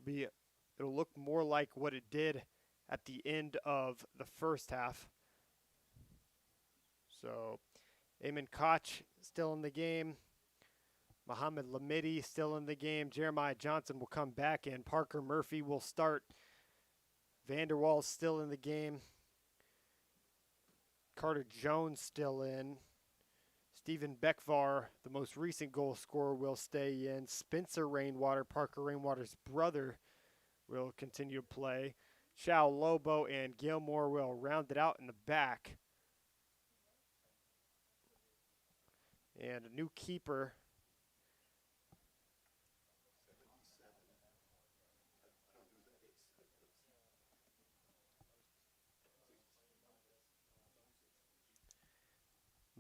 It'll look more like what it did at the end of the first half. So Eamon Koch still in the game. Mohamed Lamidi still in the game. Jeremiah Johnson will come back in. Parker Murphy will start. Vanderwall's still in the game. Carter Jones still in. Stephen Beckvar, the most recent goal scorer, will stay in. Spencer Rainwater, Parker Rainwater's brother, will continue to play. Shao Lobo and Gilmore will round it out in the back. And a new keeper.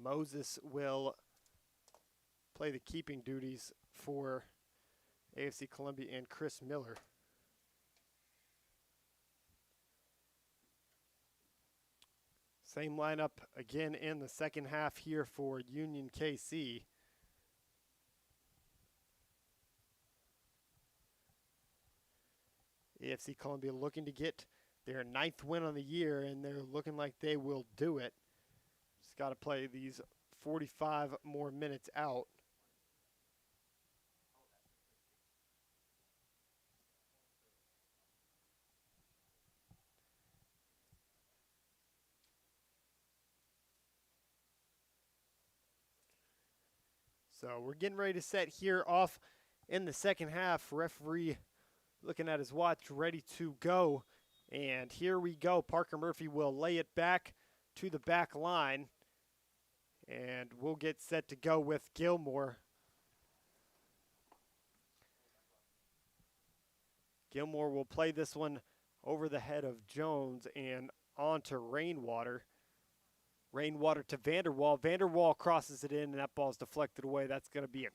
Moses will play the keeping duties for AFC Columbia and Chris Miller. Same lineup again in the second half here for Union KC. AFC Columbia looking to get their 9th win on the year, and they're looking like they will do it. Just got to play these 45 more minutes out. So we're getting ready to set here off in the second half. Referee looking at his watch, ready to go. And here we go. Parker Murphy will lay it back to the back line. And we'll get set to go with Gilmore. Gilmore will play this one over the head of Jones and on to Rainwater. Rainwater to Vanderwall. Vanderwall crosses it in, and that ball's deflected away. That's going to be a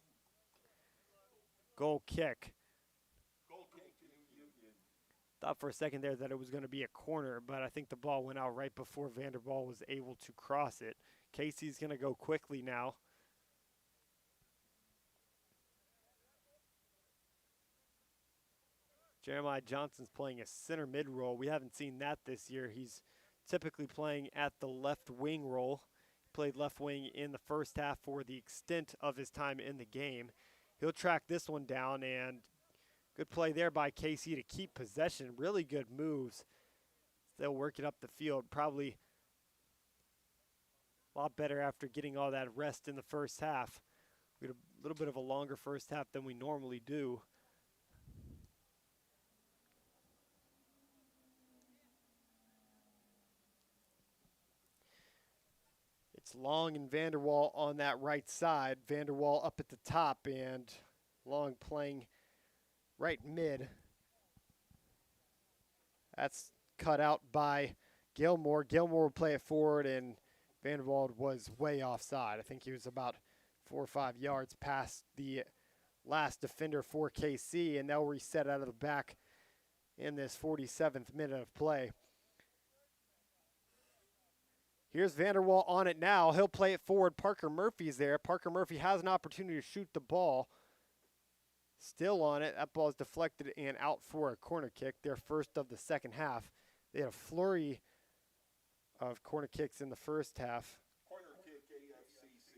goal kick. Thought for a second there that it was going to be a corner, but I think the ball went out right before Vanderwall was able to cross it. Casey's going to go quickly now. Jeremiah Johnson's playing a center mid role. We haven't seen that this year. He's typically playing at the left wing role. He played left wing in the first half for the extent of his time in the game. He'll track this one down, and good play there by KC to keep possession. Really good moves. Still working up the field. Probably a lot better after getting all that rest in the first half. We had a little bit of a longer first half than we normally do. It's Long and Vanderwall on that right side. Vanderwall up at the top, and Long playing right mid. That's cut out by Gilmore. Gilmore will play it forward, and Vanderwall was way offside. I think he was about 4 or 5 yards past the last defender for KC, and they'll reset out of the back in this 47th minute of play. Here's Vanderwall on it now. He'll play it forward. Parker Murphy's there. Parker Murphy has an opportunity to shoot the ball. Still on it. That ball is deflected and out for a corner kick, their first of the second half. They had a flurry of corner kicks in the first half. Corner kick, AFC.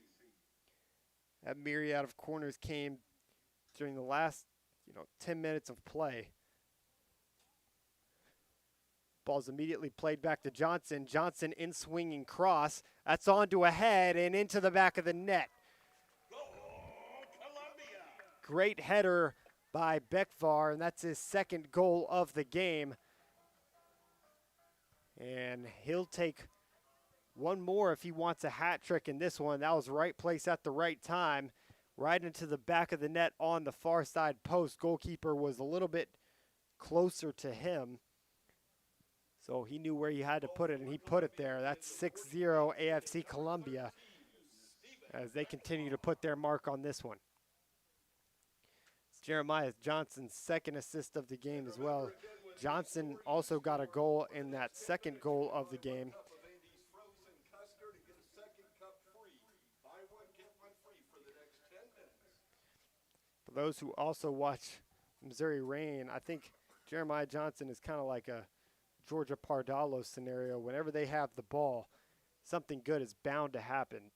That myriad of corners came during the last 10 minutes of play. Ball's immediately played back to Johnson. Johnson in swinging cross. That's onto a head and into the back of the net. Great header by Bekvar, and that's his second goal of the game. And he'll take one more if he wants a hat trick in this one. That was right place at the right time. Right into the back of the net on the far side post. Goalkeeper was a little bit closer to him, so he knew where he had to put it, and he put it there. That's 6-0 AFC Columbia as they continue to put their mark on this one. It's Jeremiah Johnson's second assist of the game as well. Johnson also got a goal in that second goal of the game. For those who also watch Missouri Reign, I think Jeremiah Johnson is kind of like a Georgia Pardalo scenario. Whenever they have the ball, something good is bound to happen.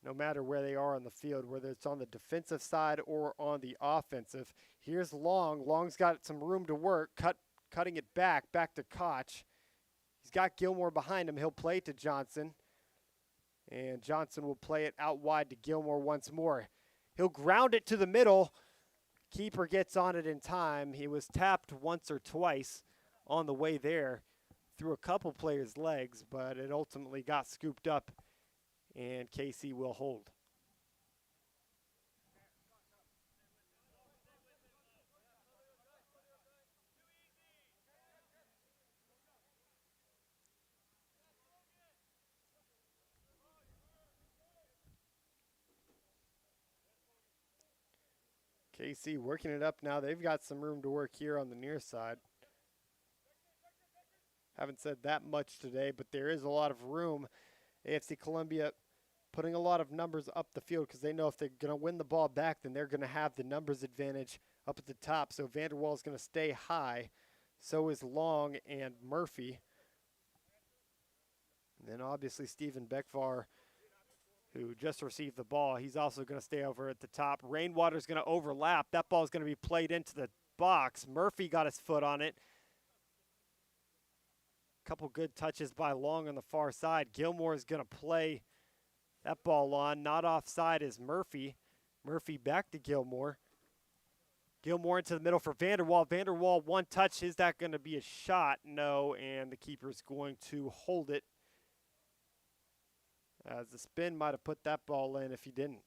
No matter where they are on the field, whether it's on the defensive side or on the offensive. Here's Long. Long's got some room to work, cutting it back to Koch. He's got Gilmore behind him. He'll play to Johnson. And Johnson will play it out wide to Gilmore once more. He'll ground it to the middle. Keeper gets on it in time. He was tapped once or twice on the way there through a couple players' legs, but it ultimately got scooped up, and KC will hold. KC working it up now. They've got some room to work here on the near side. Haven't said that much today, but there is a lot of room. AFC Columbia putting a lot of numbers up the field because they know if they're going to win the ball back, then they're going to have the numbers advantage up at the top. So Vanderwall is going to stay high. So is Long and Murphy. And then obviously Stephen Bekvar, who just received the ball, he's also going to stay over at the top. Rainwater's going to overlap. That ball is going to be played into the box. Murphy got his foot on it. Couple good touches by Long on the far side. Gilmore is going to play that ball on. Not offside is Murphy. Murphy back to Gilmore. Gilmore into the middle for Vanderwall. Vanderwall, one touch. Is that going to be a shot? No, and the keeper's going to hold it. As the spin might have put that ball in if he didn't.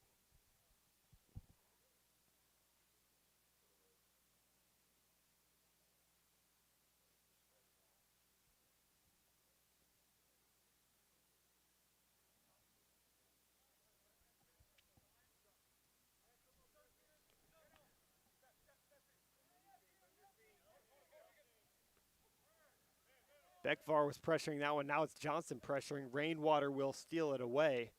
Bekvar was pressuring that one. Now it's Johnson pressuring. Rainwater will steal it away.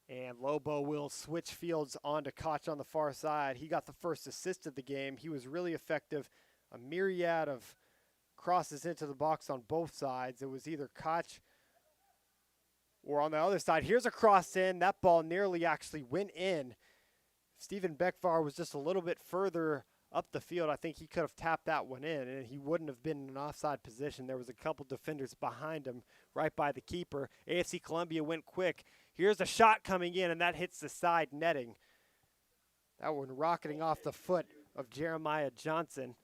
And Lobo will switch fields onto Koch on the far side. He got the first assist of the game. He was really effective. A myriad of crosses into the box on both sides. It was either Koch or on the other side. Here's a cross in. That ball nearly actually went in. Stephen Bekvar was just a little bit further up the field. I think he could have tapped that one in, and he wouldn't have been in an offside position. There was a couple defenders behind him right by the keeper. AFC Columbia went quick. Here's a shot coming in, and that hits the side netting. That one rocketing off the foot of Jeremiah Johnson.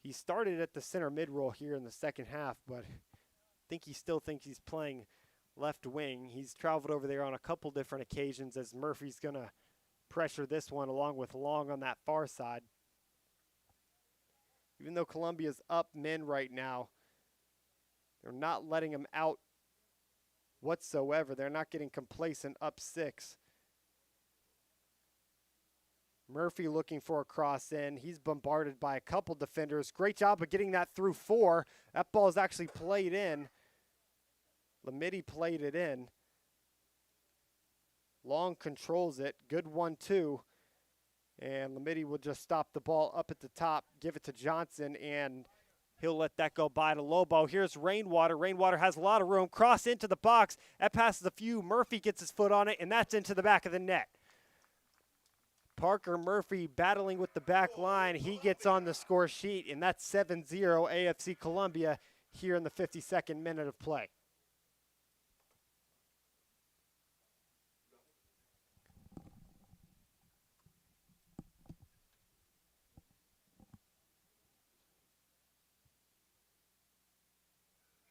He started at the center mid-roll here in the second half, but I think he still thinks he's playing left wing. He's traveled over there on a couple different occasions as Murphy's going to pressure this one along with Long on that far side. Even though Columbia's up men right now, they're not letting them out whatsoever. They're not getting complacent up 6. Murphy looking for a cross in. He's bombarded by a couple defenders. Great job of getting that through 4. That ball is actually played in. Lamidi played it in. Long controls it. Good 1-2. And Lamidi will just stop the ball up at the top, give it to Johnson, and he'll let that go by to Lobo. Here's Rainwater. Rainwater has a lot of room. Cross into the box. That passes a few. Murphy gets his foot on it, and that's into the back of the net. Parker Murphy battling with the back line. He gets on the score sheet, and that's 7-0 AFC Columbia here in the 52nd minute of play.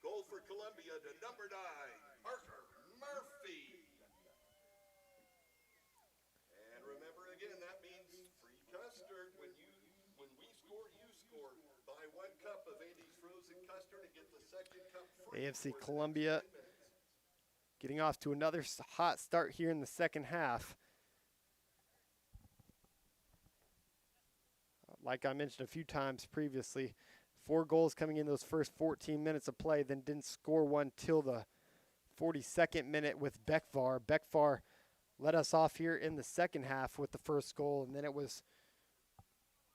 Goal for Columbia to number 9, Parker Murphy. And remember again, that means free custard. When we score, you score. Buy 1 cup of Andy's frozen custard and get the second cup free. AFC Columbia getting off to another hot start here in the second half. Like I mentioned a few times previously, 4 goals coming in those first 14 minutes of play, then didn't score one till the 42nd minute with Bekvar. Bekvar led us off here in the second half with the first goal, and then it was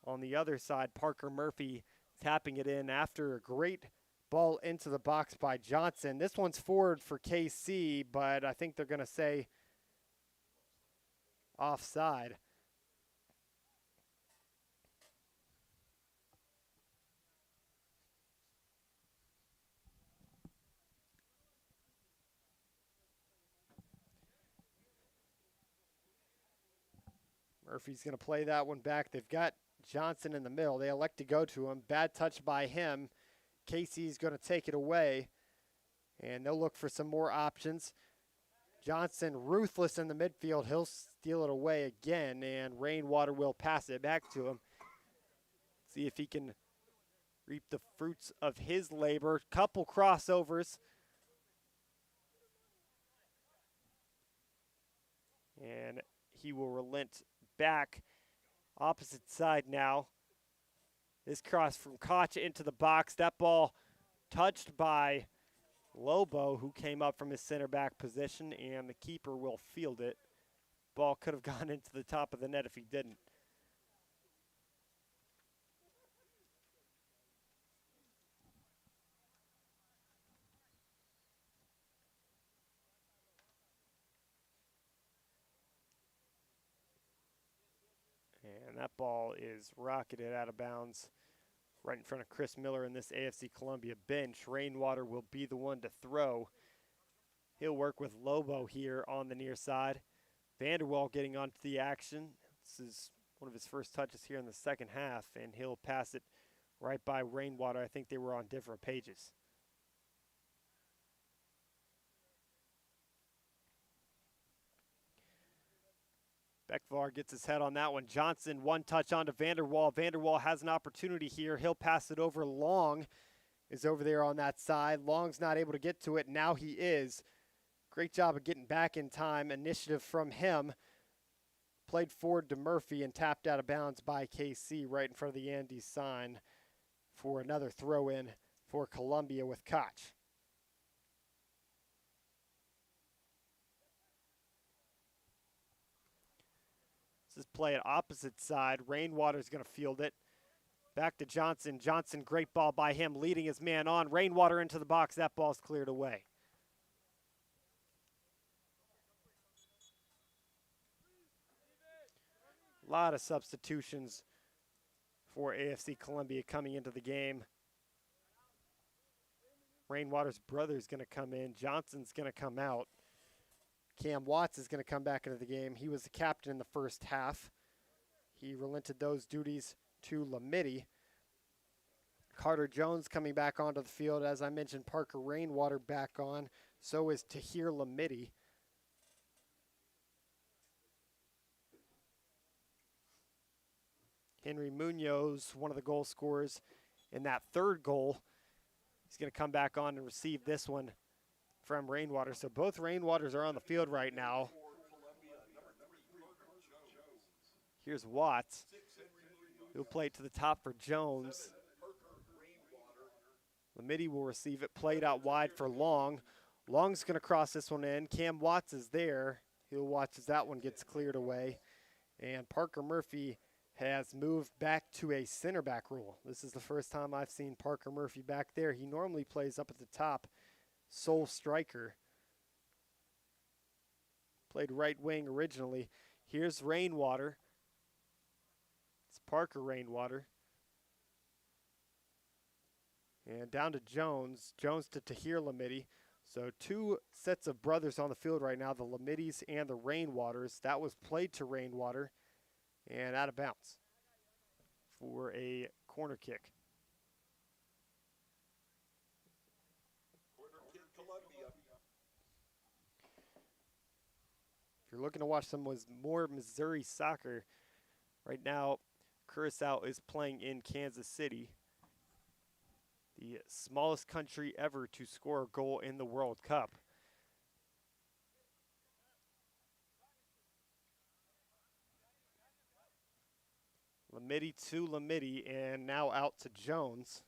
on the other side, Parker Murphy tapping it in after a great ball into the box by Johnson. This one's forward for KC, but I think they're going to say offside. Murphy's going to play that one back. They've got Johnson in the middle. They elect to go to him. Bad touch by him. Casey's going to take it away, and they'll look for some more options. Johnson ruthless in the midfield. He'll steal it away again, and Rainwater will pass it back to him. See if he can reap the fruits of his labor. Couple crossovers. And he will relent back opposite side now. This cross from Koch into the box. That ball touched by Lobo, who came up from his center back position, and the keeper will field it. Ball could have gone into the top of the net if he didn't. And that ball is rocketed out of bounds right in front of Chris Miller in this AFC Columbia bench. Rainwater will be the one to throw. He'll work with Lobo here on the near side. Vanderwall getting onto the action. This is one of his first touches here in the second half, and he'll pass it right by Rainwater. I think they were on different pages. Bekvar gets his head on that one. Johnson, one touch onto Vanderwall. Vanderwall has an opportunity here. He'll pass it over. Long is over there on that side. Long's not able to get to it. Now he is. Great job of getting back in time. Initiative from him. Played forward to Murphy and tapped out of bounds by KC right in front of the Andes sign for another throw-in for Columbia with Koch. This is play at opposite side. Rainwater's going to field it. Back to Johnson. Johnson, great ball by him, leading his man on. Rainwater into the box. That ball's cleared away. A lot of substitutions for AFC Columbia coming into the game. Rainwater's brother is going to come in. Johnson's going to come out. Cam Watts is going to come back into the game. He was the captain in the first half. He relented those duties to Lamidi. Carter Jones coming back onto the field. As I mentioned, Parker Rainwater back on. So is Tahir Lamidi. Henry Munoz, one of the goal scorers in that third goal. He's going to come back on and receive this one from Rainwater. So both Rainwaters are on the field right now. Here's Watts, who'll play it to the top for Jones. Lamidi will receive it, played out wide for Long. Long's going to cross this one in. Cam Watts is there. He'll watch as that one gets cleared away. And Parker Murphy has moved back to a center back role. This is the first time I've seen Parker Murphy back there. He normally plays up at the top, sole striker. Played right wing originally. Here's Rainwater. It's Parker Rainwater. And down to Jones. Jones to Tahir Lamidi. So two sets of brothers on the field right now, the Lamidis and the Rainwaters. That was played to Rainwater and out of bounds for a corner kick. If you're looking to watch some more Missouri soccer, right now Curacao is playing in Kansas City, the smallest country ever to score a goal in the World Cup. Lamidi to Lamidi, and now out to Jones.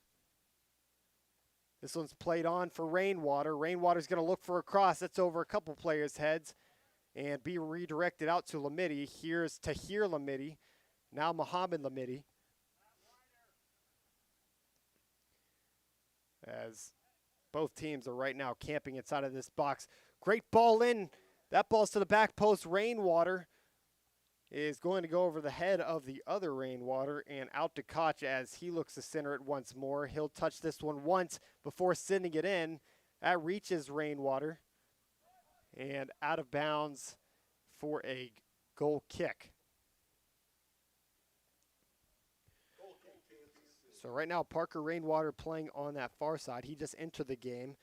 This one's played on for Rainwater. Rainwater's going to look for a cross. That's over a couple players' heads and be redirected out to Lamidi. Here's Tahir Lamidi, now Muhammad Lamidi. As both teams are right now camping inside of this box. Great ball in. That ball's to the back post. Rainwater is going to go over the head of the other Rainwater and out to Koch as he looks to center it once more. He'll touch this one once before sending it in. That reaches Rainwater and out of bounds for a goal kick. So right now Parker Rainwater playing on that far side. He just entered the game.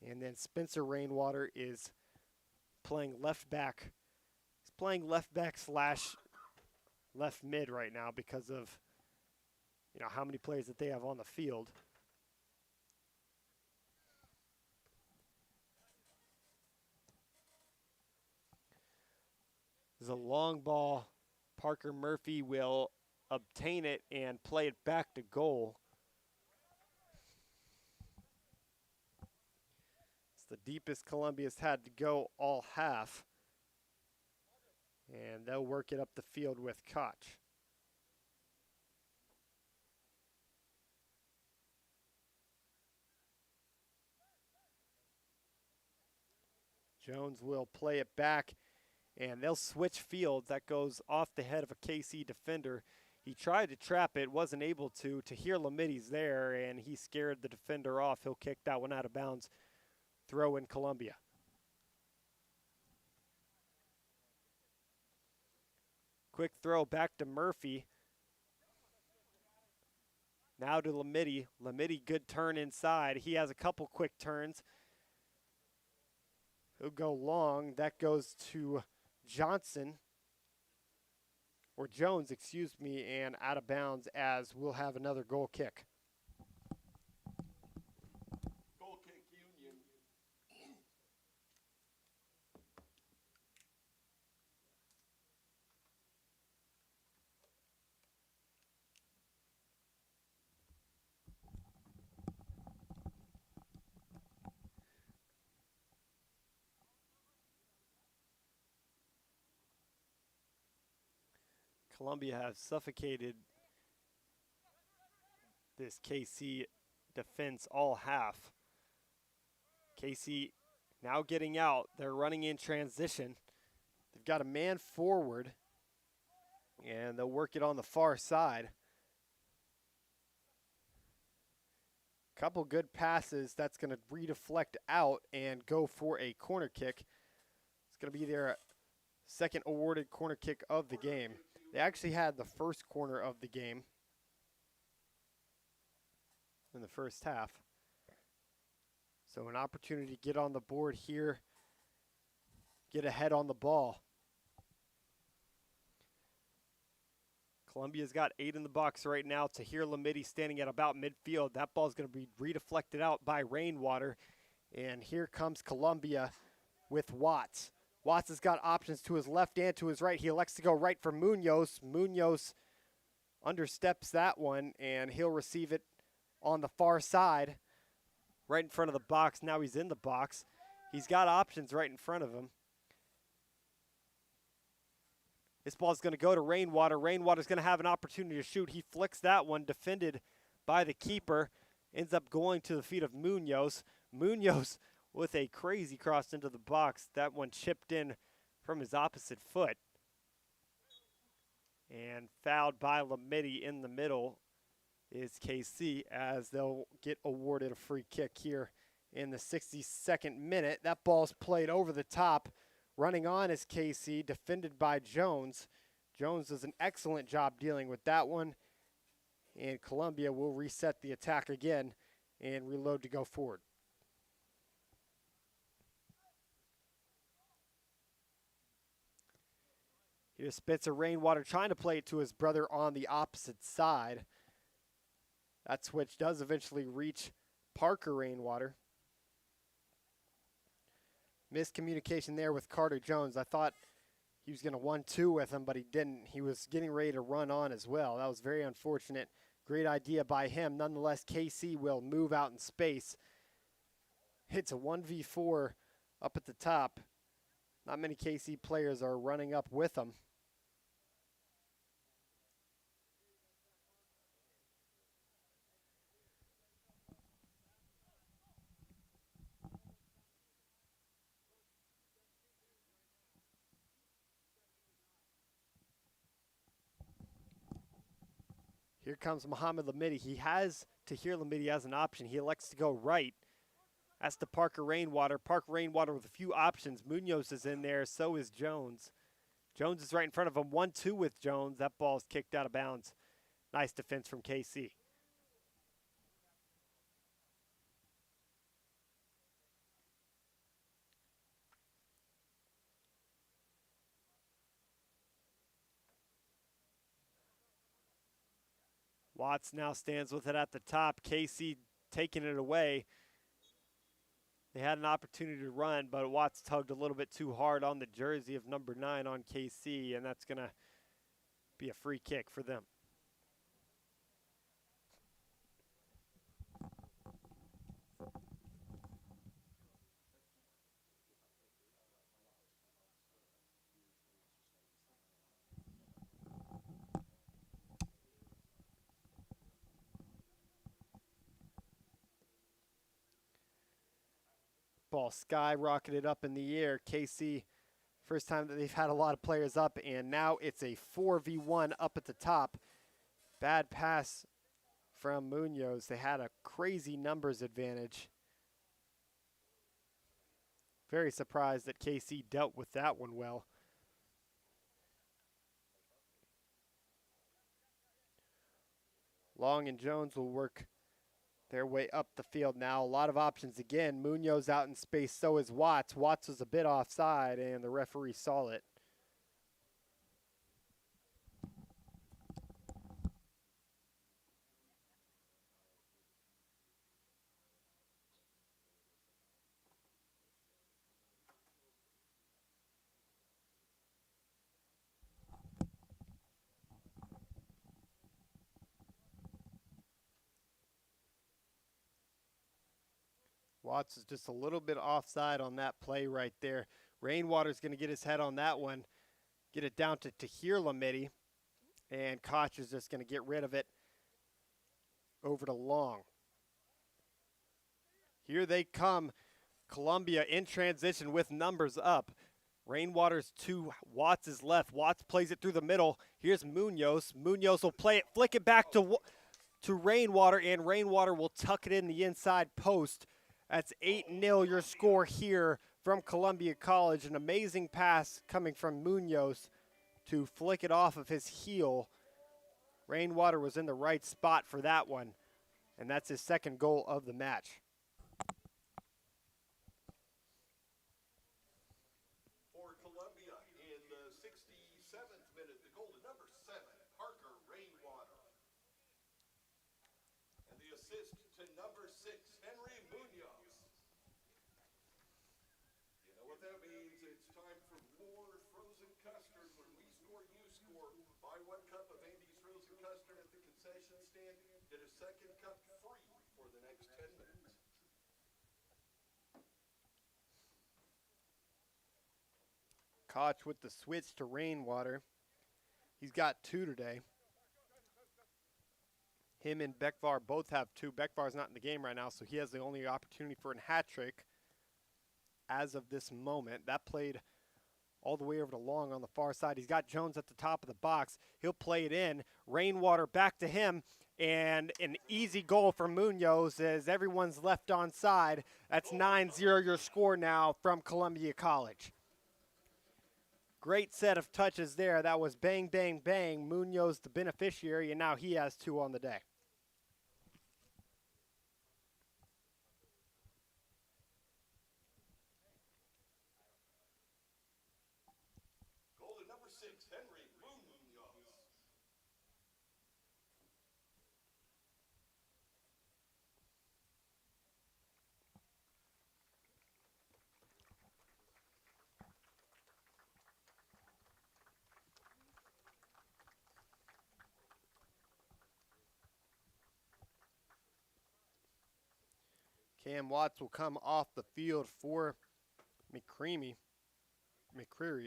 And then Spencer Rainwater is playing left back. He's playing left back slash left mid right now because of how many players that they have on the field. There's a long ball. Parker Murphy will obtain it and play it back to goal. It's the deepest Columbia's had to go all half. And they'll work it up the field with Koch. Jones will play it back, and they'll switch fields. That goes off the head of a KC defender. He tried to trap it, wasn't able to. Tahir Lamidi's there, and he scared the defender off. He'll kick that one out of bounds. Throw in Columbia. Quick throw back to Murphy. Now to Lamidi. Lamidi, good turn inside. He has a couple quick turns. He'll go long. That goes to Johnson. Or Jones, excuse me, and out of bounds as we'll have another goal kick. Goal kick Union. Columbia have suffocated this KC defense all half. KC now getting out. They're running in transition. They've got a man forward, and they'll work it on the far side. Couple good passes. That's going to redeflect out and go for a corner kick. It's going to be their second awarded corner kick of the game. They actually had the first corner of the game in the first half. So an opportunity to get on the board here, get ahead on the ball. Columbia's got 8 in the box right now. Tahir Lamidi standing at about midfield. That ball's going to be redeflected out by Rainwater. And here comes Columbia with Watts. Watts has got options to his left and to his right. He elects to go right for Munoz. Munoz understeps that one, and he'll receive it on the far side, right in front of the box. Now he's in the box. He's got options right in front of him. This ball's going to go to Rainwater. Rainwater's going to have an opportunity to shoot. He flicks that one, defended by the keeper. Ends up going to the feet of Munoz. Munoz with a crazy cross into the box. That one chipped in from his opposite foot. And fouled by Lamidi in the middle is KC, as they'll get awarded a free kick here in the 62nd minute. That ball's played over the top. Running on is KC, defended by Jones. Jones does an excellent job dealing with that one. And Columbia will reset the attack again and reload to go forward. Here's Spencer Rainwater trying to play it to his brother on the opposite side. That switch does eventually reach Parker Rainwater. Miscommunication there with Carter Jones. I thought he was going to 1-2 with him, but he didn't. He was getting ready to run on as well. That was very unfortunate. Great idea by him. Nonetheless, KC will move out in space. It's a 1v4 up at the top. Not many KC players are running up with them. Here comes Muhammad Lamidi. He has Tahir Lamidi as an option. He elects to go right. That's to Parker Rainwater. Parker Rainwater with a few options. Munoz is in there. So is Jones. Jones is right in front of him. 1-2 with Jones. That ball is kicked out of bounds. Nice defense from KC. Watts now stands with it at the top. KC taking it away. They had an opportunity to run, but Watts tugged a little bit too hard on the jersey of number 9 on KC, and that's going to be a free kick for them. Ball skyrocketed up in the air. KC, first time that they've had a lot of players up, and now it's a 4v1 up at the top. Bad pass from Munoz. They had a crazy numbers advantage. Very surprised that KC dealt with that one well. Long and Jones will work their way up the field now. A lot of options again. Munoz out in space, so is Watts. Watts was a bit offside, and the referee saw it. Watts is just a little bit offside on that play right there. Rainwater's going to get his head on that one, get it down to Tahir Lamidi, and Koch is just going to get rid of it over to Long. Here they come, Columbia in transition with numbers up. Rainwater's to Watts' left. Watts plays it through the middle. Here's Munoz. Munoz will play it, flick it back to Rainwater, and Rainwater will tuck it in the inside post. That's 8-0 your score here from Columbia College. An amazing pass coming from Munoz to flick it off of his heel. Rainwater was in the right spot for that one, and that's his second goal of the match. 7th minute, the goal to number 7, Parker Rainwater. And the assist to number 6, Henry Munoz. You know what that means? It's time for more frozen custard. When we score, you score. Buy 1 cup of Andy's frozen custard at the concession stand. Get a second cup free for the next 10 minutes. Koch with the switch to Rainwater. He's got 2 today. Him and Bekvar both have 2. Bekvar's not in the game right now, so he has the only opportunity for a hat trick as of this moment. That played all the way over to Long on the far side. He's got Jones at the top of the box. He'll play it in. Rainwater back to him, and an easy goal for Munoz as everyone's left on side. That's 9-0 your score now from Columbia College. Great set of touches there. That was bang, bang, bang. Munoz the beneficiary, and now he has 2 on the day. Goal to number 6, Henry Munoz. Cam Watts will come off the field for McCreary,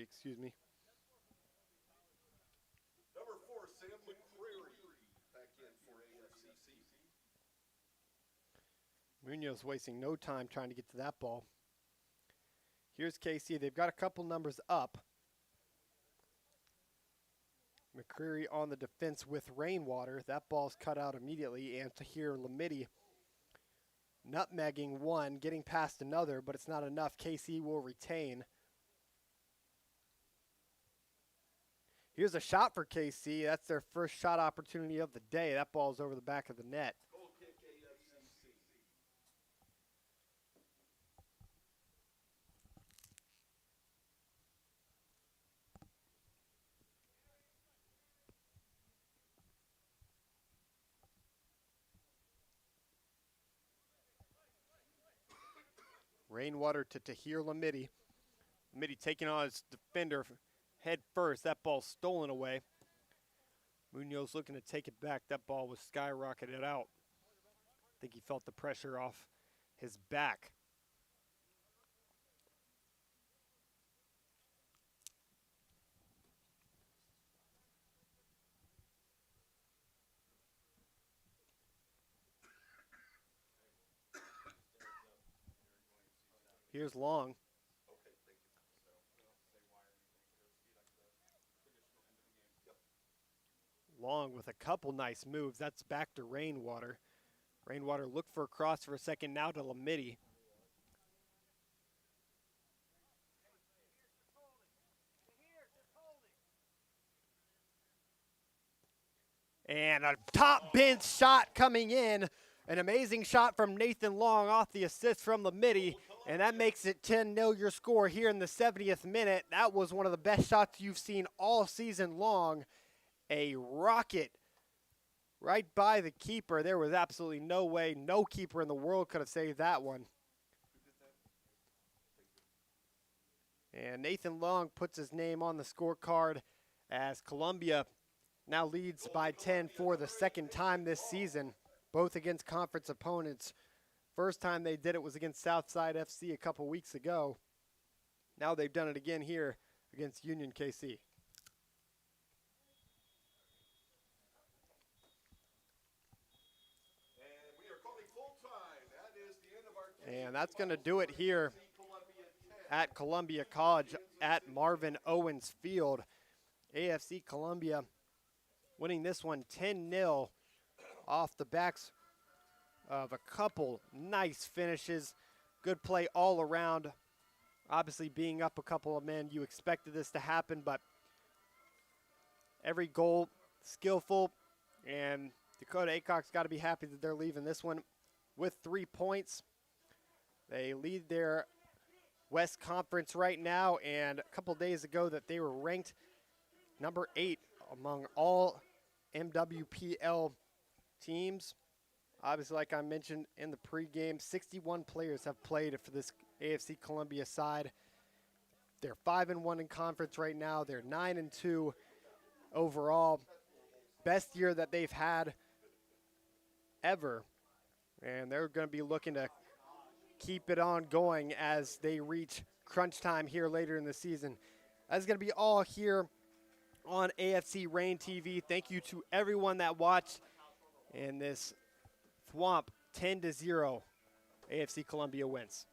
excuse me. Number 4, Sam McCreary, back in for AFCC. Munoz wasting no time trying to get to that ball. Here's KC. They've got a couple numbers up. McCreary on the defense with Rainwater. That ball's cut out immediately. And Tahir Lamidi nutmegging one, getting past another, but it's not enough. KC will retain. Here's a shot for KC. That's their first shot opportunity of the day. That ball's over the back of the net. Goal kick AFCC. Rainwater to Tahir Lamidi. Lamidi taking on his defender head first. That ball stolen away. Munoz looking to take it back. That ball was skyrocketed out. I think he felt the pressure off his back. Here's Long. Long with a couple nice moves. That's back to Rainwater. Rainwater looked for a cross for a second, now to Lamidi. And a top bench shot coming in. An amazing shot from Nathan Long off the assist from Lamidi. And that makes it 10-0 your score here in the 70th minute. That was one of the best shots you've seen all season long. A rocket right by the keeper. There was absolutely no way, no keeper in the world could have saved that one. And Nathan Long puts his name on the scorecard as Columbia now leads by 10 for the second time this season, both against conference opponents. First time they did it was against Southside FC a couple weeks ago. Now they've done it again here against Union KC. And that's going to do it here at Columbia College at Marvin Owens Field. AFC Columbia winning this one 10-0 off the backs of a couple nice finishes. Good play all around. Obviously being up a couple of men, you expected this to happen, but every goal skillful, and Dakota Aycock's got to be happy that they're leaving this one with 3 points. They lead their West Conference right now, and a couple days ago that they were ranked number 8 among all MWPL teams. Obviously, like I mentioned in the pregame, 61 players have played for this AFC Columbia side. They're 5-1 in conference right now. They're 9-2 overall. Best year that they've had ever. And they're going to be looking to keep it on going as they reach crunch time here later in the season. That's going to be all here on AFC Reign TV. Thank you to everyone that watched in this Thwomp 10-0 AFC Columbia wins.